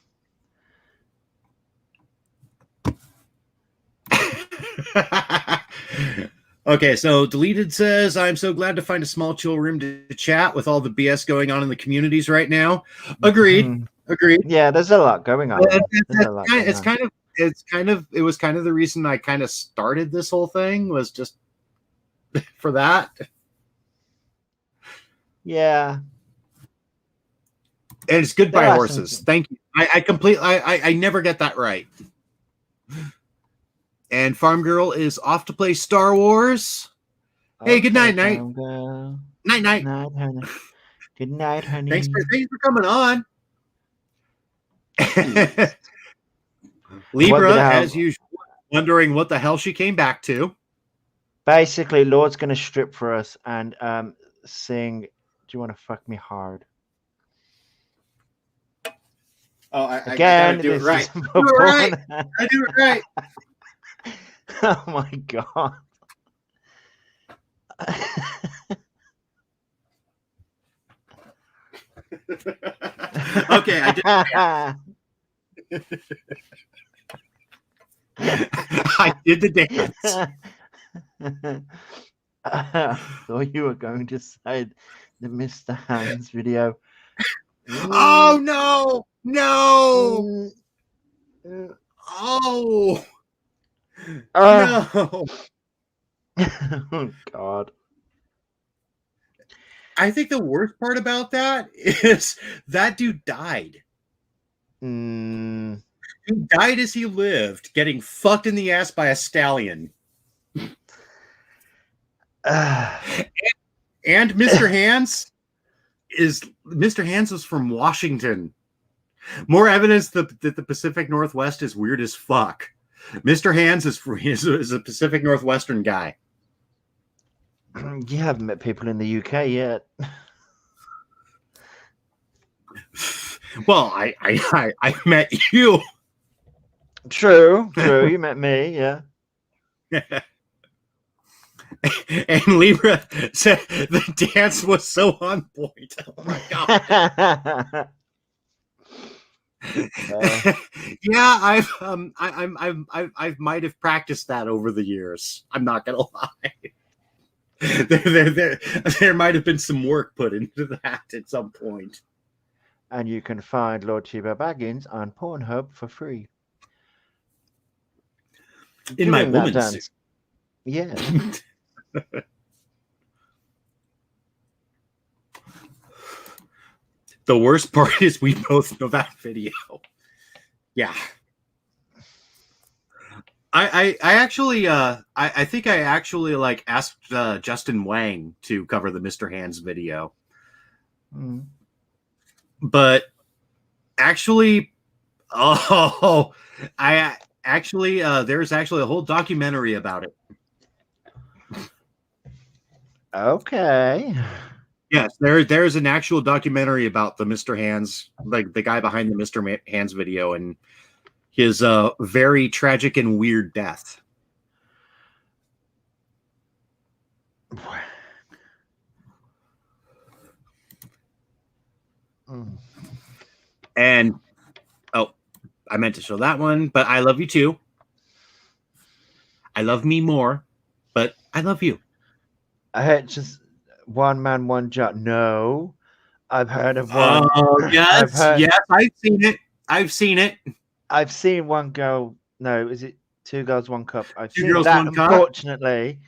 A: Okay, so Deleted says, "I'm so glad to find a small chill room to chat with all the BS going on in the communities right now." Agreed. Agreed.
C: Yeah, there's a lot going on.
A: It was kind of the reason I kind of started this whole thing, was just for that.
C: Yeah.
A: And it's Goodbye Horses. Thank you. I never get that right. And Farm Girl is off to play Star Wars. Hey, good night, night. Night, night.
C: Night, honey. Good night, honey.
A: Thanks for coming on. Libra, as usual, wondering what the hell she came back to.
C: Basically, Lord's going to strip for us and sing, "Do you want to fuck me hard?"
A: Oh, I
C: Again,
A: gotta do it right.
C: I do
A: it right.
C: Oh my God.
A: Okay, I did. I did the dance.
C: I thought you were going to say the Mr. Hands video.
A: Oh no! No! Oh! No!
C: Oh God.
A: I think the worst part about that is that dude died.
C: Mm,
A: He died as he lived, getting fucked in the ass by a stallion. And Mr. Hands was from Washington. More evidence that the Pacific Northwest is weird as fuck. Mr. Hands is a Pacific Northwestern guy.
C: you haven't met people in the UK yet.
A: Well, I met you.
C: True. You met me, yeah.
A: And Libra said the dance was so on point. Oh my god. Yeah, I might have practiced that over the years. I'm not gonna lie. There might have been some work put into that at some point.
C: And you can find Lord Chiba Baggins on Pornhub for free.
A: In my
C: Doing that
A: woman's
C: dance. Yeah.
A: The worst part is we both know that video. Yeah. I actually I think I actually like asked Justin Wang to cover the Mr. Hands video.
C: Mm.
A: But actually, I actually there's actually a whole documentary about it.
C: Okay.
A: Yes, there's an actual documentary about the Mr. Hands, like the guy behind the Mr. Hands video, and his very tragic and weird death.
C: Mm.
A: And I meant to show that one, but I love you too. I love me more, but I love you.
C: I had just one man, one job. No, I've heard of one.
A: Oh yes, yes, I've seen it.
C: I've seen one girl. No, is it two girls, one cup? I've
A: Two
C: seen
A: girls,
C: that,
A: one cup?
C: unfortunately,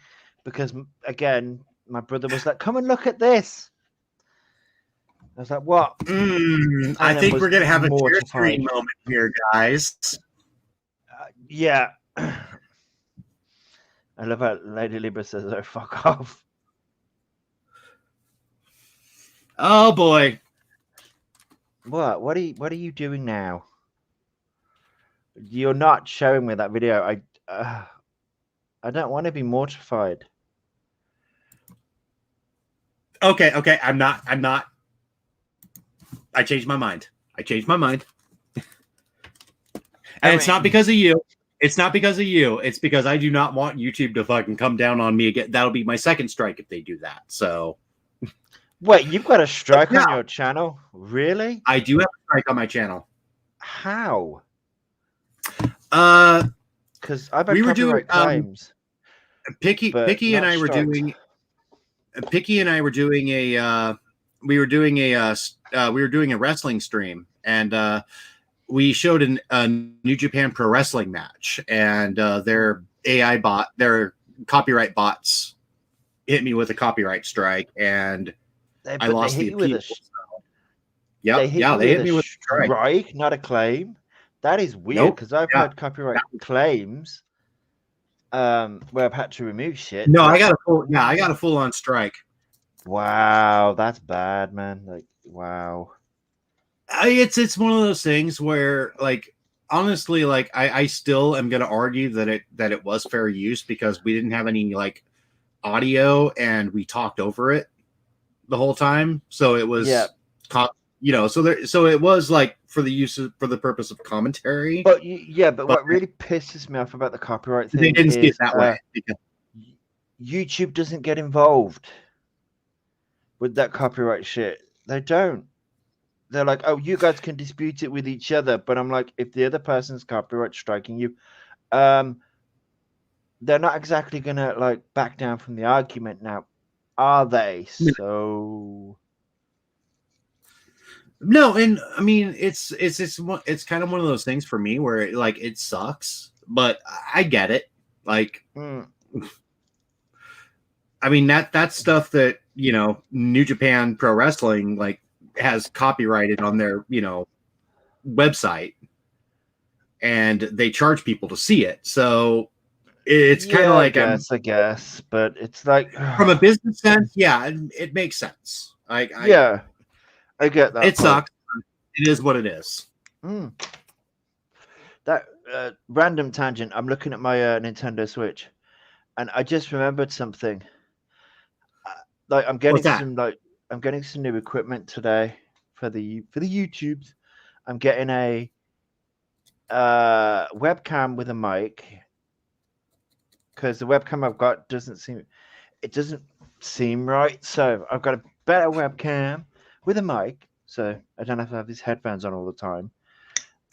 C: because again, my brother was like, "Come and look at this." I was like, "What?"
A: I think
C: was
A: we're gonna have a tear
C: mortified.
A: stream moment here, guys.
C: Yeah. I love how Lady Libra says, "Oh, fuck off."
A: Oh boy.
C: What? What are you doing now? You're not showing me that video. I don't want to be mortified.
A: Okay, I'm not. I changed my mind. And it's not because of you. It's not because of you. It's because I do not want YouTube to fucking come down on me again. That'll be my second strike if they do that. So
C: wait, you've got a strike on your channel? Really?
A: I do have a strike on my channel.
C: How?
A: Because
C: I've had copyright claims.
A: Picky and I were doing a wrestling stream, and we showed a New Japan Pro Wrestling match, and their copyright bots hit me with a copyright strike, and I lost the appeal. They hit me with a
C: strike, not a claim. That is weird because I've had copyright claims where I've had to remove shit.
A: No, I got a full on strike.
C: Wow, that's bad, man. Like, wow.
A: It's one of those things where, like, honestly, like I still am gonna argue that it was fair use because we didn't have any like audio and we talked over it the whole time, so it was so it was like for the purpose of commentary.
C: But what really pisses me off about the copyright thing,
A: they didn't see it that way.
C: YouTube doesn't get involved with that copyright shit. They don't. They're like, oh, you guys can dispute it with each other, but I'm like, if the other person's copyright striking you, they're not exactly gonna like back down from the argument now, are they? So
A: no, and I mean it's kind of one of those things for me where it sucks, but I get it. Like I mean that's stuff that New Japan Pro Wrestling like has copyrighted on their website, and they charge people to see it. So it's kind of
C: Yeah,
A: like
C: I guess, but it's like
A: from a business sense, yeah, it makes sense.
C: yeah, I get that.
A: It
C: part.
A: sucks. It is what it is.
C: Mm. That random tangent. I'm looking at my Nintendo Switch, and I just remembered something. Like I'm getting
A: What's that?
C: I'm getting some new equipment today for the YouTubes. I'm getting a webcam with a mic because the webcam I've got doesn't seem right. So I've got a better webcam with a mic, so I don't have to have these headphones on all the time.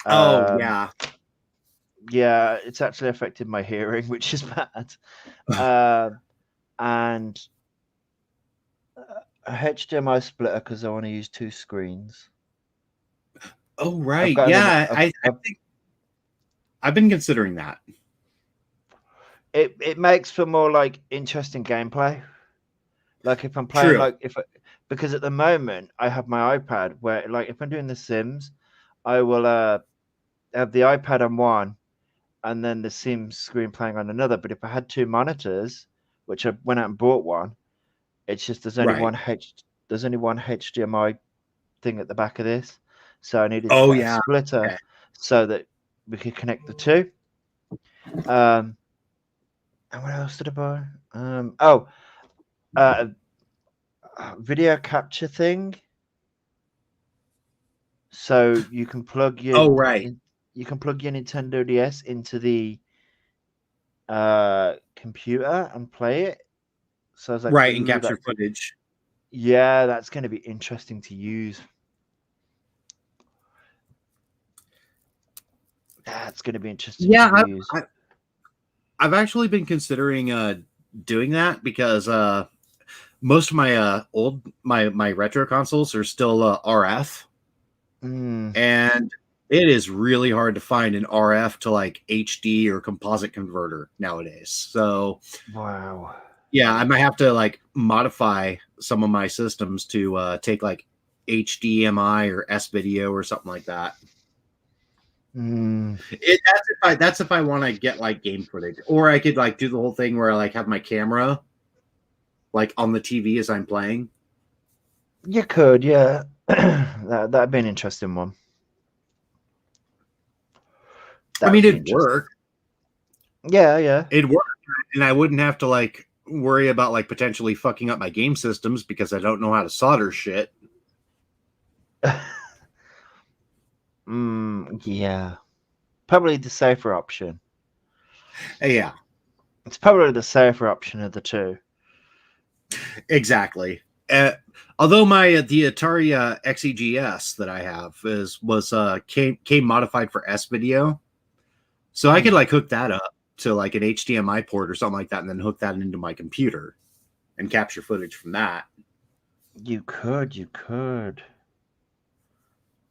A: Oh yeah.
C: Yeah, it's actually affected my hearing, which is bad. And a HDMI splitter because I want to use 2 screens.
A: Oh right, yeah. I think I've been considering that.
C: It makes for more like interesting gameplay. Like if I'm playing because at the moment I have my iPad where like if I'm doing The Sims, I will have the iPad on one and then the Sims screen playing on another. But if I had 2 monitors, which I went out and bought one, it's just there's only one HDMI thing at the back of this, so I needed to get a splitter so that we could connect the 2. And what else did I buy? Video capture thing, so you can plug your you can plug your Nintendo DS into the computer and play it. So I was like,
A: and capture footage.
C: Yeah, that's going to be interesting to use. That's going to be interesting.
A: Yeah,
C: to use.
A: I've actually been considering doing that because most of my my retro consoles are still RF, and it is really hard to find an RF to like HD or composite converter nowadays. So
C: wow.
A: Yeah, I might have to like modify some of my systems to take like HDMI or S video or something like that. That's if I want to get like game footage, or I could like do the whole thing where I like have my camera like on the TV as I'm playing.
C: You could, yeah. That'd be an interesting one.
A: I mean, it'd work.
C: Yeah.
A: It'd work, and I wouldn't have to like worry about like potentially fucking up my game systems because I don't know how to solder shit.
C: Yeah. Probably the safer option.
A: Yeah.
C: It's probably the safer option of the 2.
A: Exactly. Although the Atari XEGS that I have came modified for S video, so I could like hook that up to like an HDMI port or something like that, and then hook that into my computer and capture footage from that.
C: You could.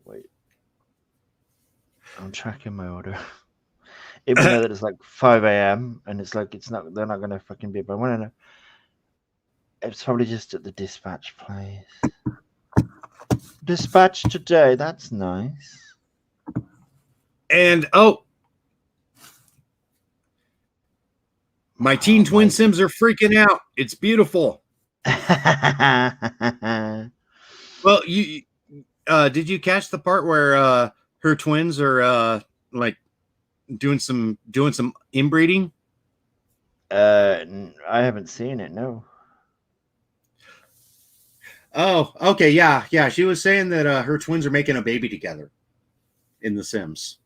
C: Wait. I'm tracking my order. Even though that it's like 5 a.m. and it's like they're not gonna fucking be but I know. It's probably just at the dispatch place. Dispatch today, that's nice.
A: And my teen twin Sims are freaking out. It's beautiful. Well, you did you catch the part where her twins are like doing some inbreeding?
C: I haven't seen it, no.
A: Oh, okay, yeah. She was saying that her twins are making a baby together in The Sims.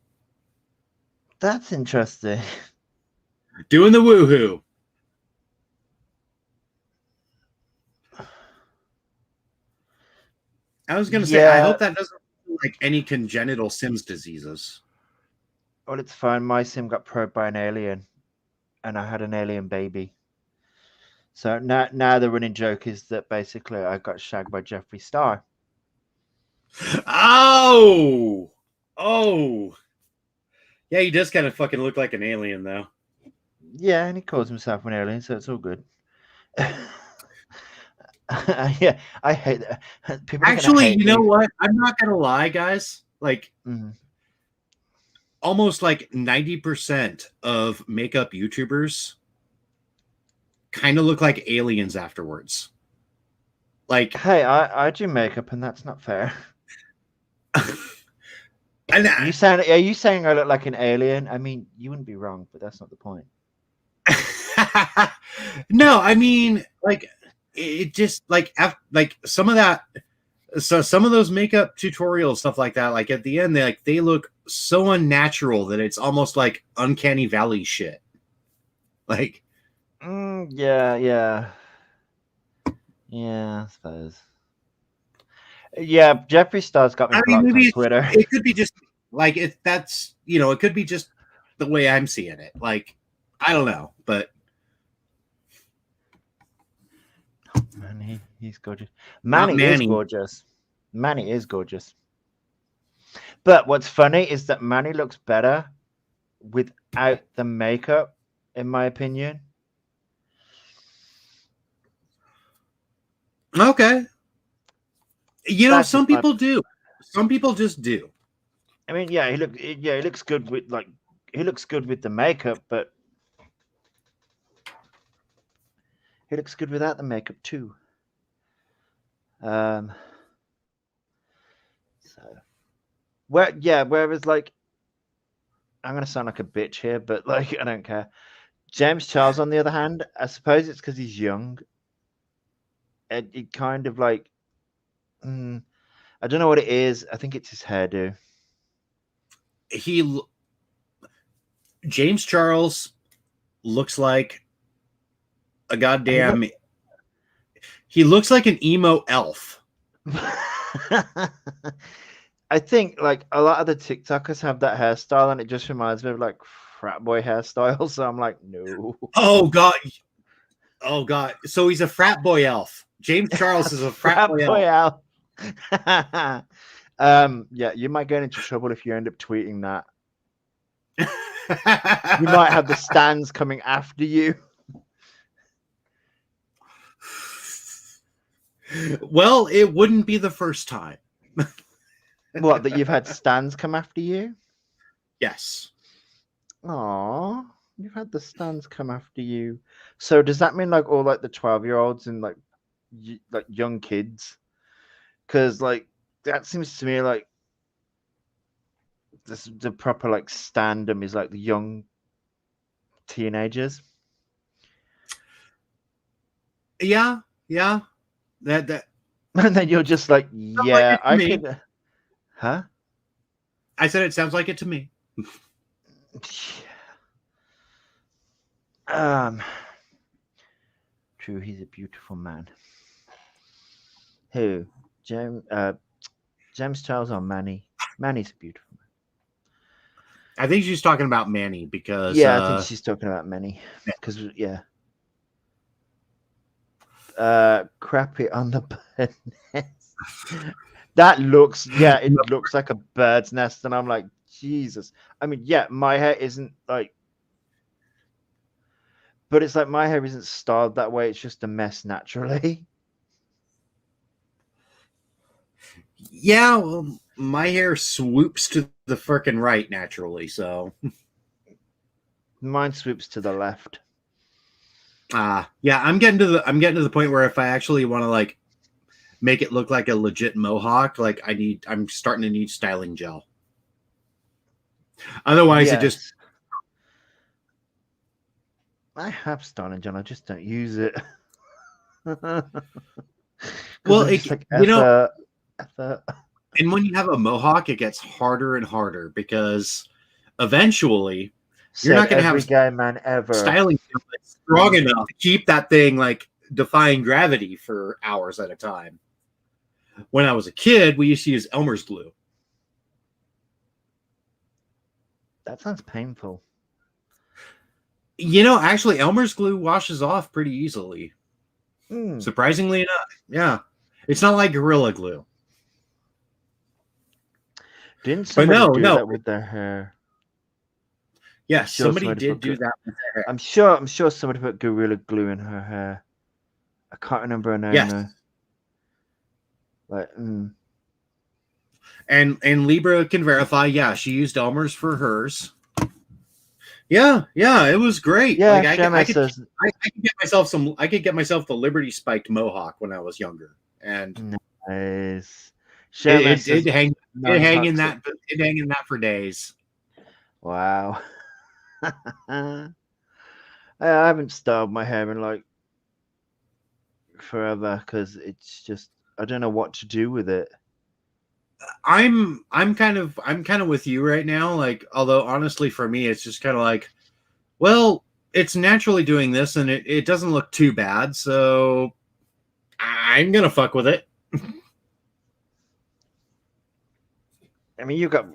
C: That's interesting.
A: Doing the woohoo. I was gonna say, I hope that doesn't like any congenital Sims diseases.
C: Well, it's fine. My Sim got probed by an alien, and I had an alien baby. So now the running joke is that basically I got shagged by Jeffree Star.
A: Oh, yeah, he does kind of fucking look like an alien, though.
C: Yeah, and he calls himself an alien, so it's all good. Yeah, I hate that. People are gonna
A: Actually,
C: hate
A: you know
C: me.
A: what? I'm not gonna lie, guys. Like
C: Mm.
A: almost like 90% of makeup YouTubers kind of look like aliens afterwards. Like,
C: Hey, I do makeup, and that's not fair.
A: and
C: Are you saying I look like an alien? I mean, you wouldn't be wrong, but that's not the point.
A: no, I mean, like, it just like like some of that. So some of those makeup tutorials, stuff like that, like at the end, they look so unnatural that it's almost like uncanny valley shit. Like,
C: Yeah, I suppose. Yeah, Jeffree Star's got me
A: I mean,
C: blocked on
A: maybe
C: Twitter.
A: it could be just like it. That's it could be just the way I'm seeing it. Like, I don't know, but
C: Man, he's gorgeous.
A: not
C: Manny is
A: Manny.
C: gorgeous. Manny is gorgeous. But what's funny is that Manny looks better without the makeup, in my opinion.
A: Okay,
C: That's
A: some
C: just my.
A: people do. Some people just do.
C: I mean, yeah, he looks good with he looks good with the makeup, but he looks good without the makeup too. So whereas like I'm gonna sound like a bitch here, but like I don't care. James Charles, on the other hand, I suppose it's because he's young. It kind of like I don't know what it is. I think it's his hairdo.
A: James Charles looks like a goddamn. He looks like an emo elf.
C: I think like a lot of the TikTokers have that hairstyle, and it just reminds me of like frat boy hairstyle. So I'm like, no.
A: Oh god. So he's a frat boy elf. James Charles is a frat boy elf.
C: Yeah, you might get into trouble if you end up tweeting that. You might have the stands coming after you.
A: Well, it wouldn't be the first time.
C: What, that you've had stands come after you?
A: Yes.
C: Aw, you've had the stands come after you. So does that mean like all like the 12-year-olds and like young kids? Because like that seems to me like the proper like standum is like the young teenagers.
A: Yeah. That
C: And then you're just like, yeah, I could. Huh?
A: I said it sounds like it to me.
C: True, he's a beautiful man. Who? James Charles or Manny? Manny's a beautiful man.
A: I think she's talking about Manny because
C: I think she's talking about Manny. Because crappy on the bird nest. That looks, it looks like a bird's nest, and I'm like, Jesus. I mean, yeah, my hair isn't like, but it's like my hair isn't styled that way. It's just a mess naturally.
A: Yeah, well, my hair swoops to the frickin' right naturally, so
C: Mine swoops to the left.
A: yeah, I'm getting to the point where if I actually want to like make it look like a legit mohawk, like I'm starting to need styling gel. Otherwise, it just.
C: I have styling gel, I just don't use it.
A: Well,
C: like, effort.
A: And when you have a mohawk, it gets harder and harder because eventually you're not going to have
C: gay man ever
A: styling gel that's strong enough to keep that thing like defying gravity for hours at a time. When I was a kid, we used to use Elmer's glue.
C: That sounds painful.
A: Actually, Elmer's glue washes off pretty easily. Surprisingly enough, yeah. It's not like Gorilla Glue.
C: Didn't somebody do that with their hair?
A: Yes, somebody did do that with their hair.
C: I'm sure somebody put Gorilla Glue in her hair. I can't remember her name
A: Yes.
C: though. Like,
A: And Libra can verify. Yeah, she used Elmer's for hers. Yeah, it was great.
C: yeah,
A: Like
C: Shema
A: I could
C: says
A: get myself some. I could get myself the Liberty spiked mohawk when I was younger, and
C: nice. Shema
A: it
C: says
A: hang in
C: non-toxic.
A: that for days.
C: Wow. I haven't styled my hair in like forever because it's just I don't know what to do with it.
A: I'm kind of with you right now. Like, although honestly, for me, it's just kind of like, well, it's naturally doing this, and it doesn't look too bad, so I'm gonna fuck with it.
C: I mean, you've got.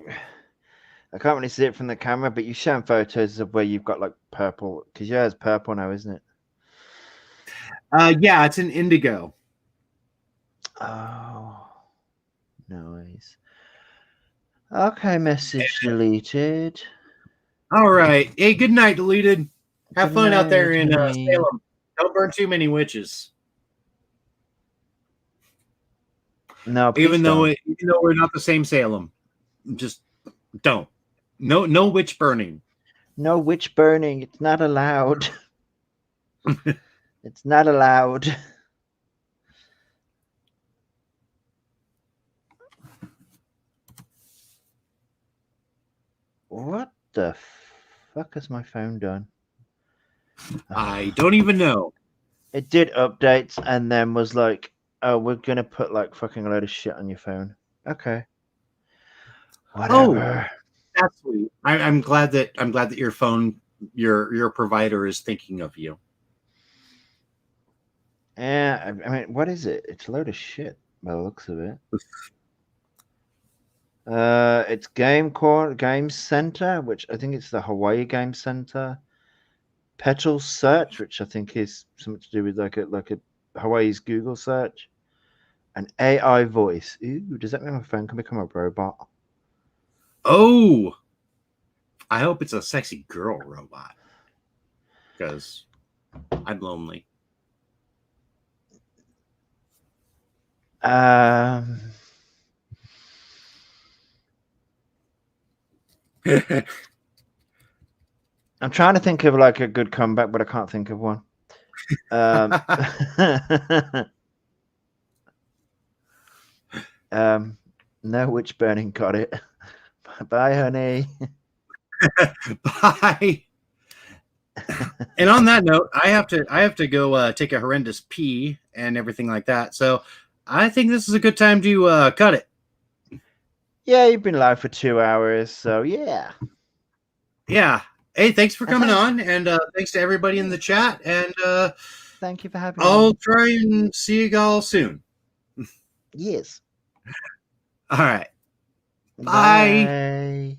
C: I can't really see it from the camera, but you've shown photos of where you've got like purple because your hair's purple now, isn't it?
A: Yeah, it's an indigo.
C: Oh, nice. Okay, message deleted.
A: All right. Hey, good night, deleted. Have
C: Good
A: fun out there
C: night,
A: in
C: honey.
A: Salem. Don't burn too many witches.
C: No, please
A: Even though
C: don't.
A: we're not the same Salem, just don't. No witch burning.
C: No witch burning. It's not allowed. It's not allowed. What the fuck has my phone done?
A: I don't even know.
C: It did updates and then was like, oh, we're gonna put like fucking a load of shit on your phone. Okay. Whatever.
A: That's sweet. I'm glad that your phone, your provider is thinking of you.
C: Yeah, I mean, what is it? It's a load of shit by the looks of it. It's Game Center, which I think it's the Hawaii Game Center. Petal Search, which I think is something to do with like a Hawaii's Google search. An AI voice. Ooh, does that mean my phone can become a robot?
A: Oh, I hope it's a sexy girl robot, because I'm lonely.
C: I'm trying to think of like a good comeback, but I can't think of one. No witch burning, got it. Bye, honey.
A: Bye. And on that note, I have to go take a horrendous pee and everything like that. So I think this is a good time to cut it.
C: Yeah, you've been live for 2 hours, so yeah.
A: Yeah. Hey, thanks for coming on, and thanks to everybody in the chat. And
C: thank you for having me.
A: I'll try and see you all soon.
C: Yes.
A: All right.
C: Bye.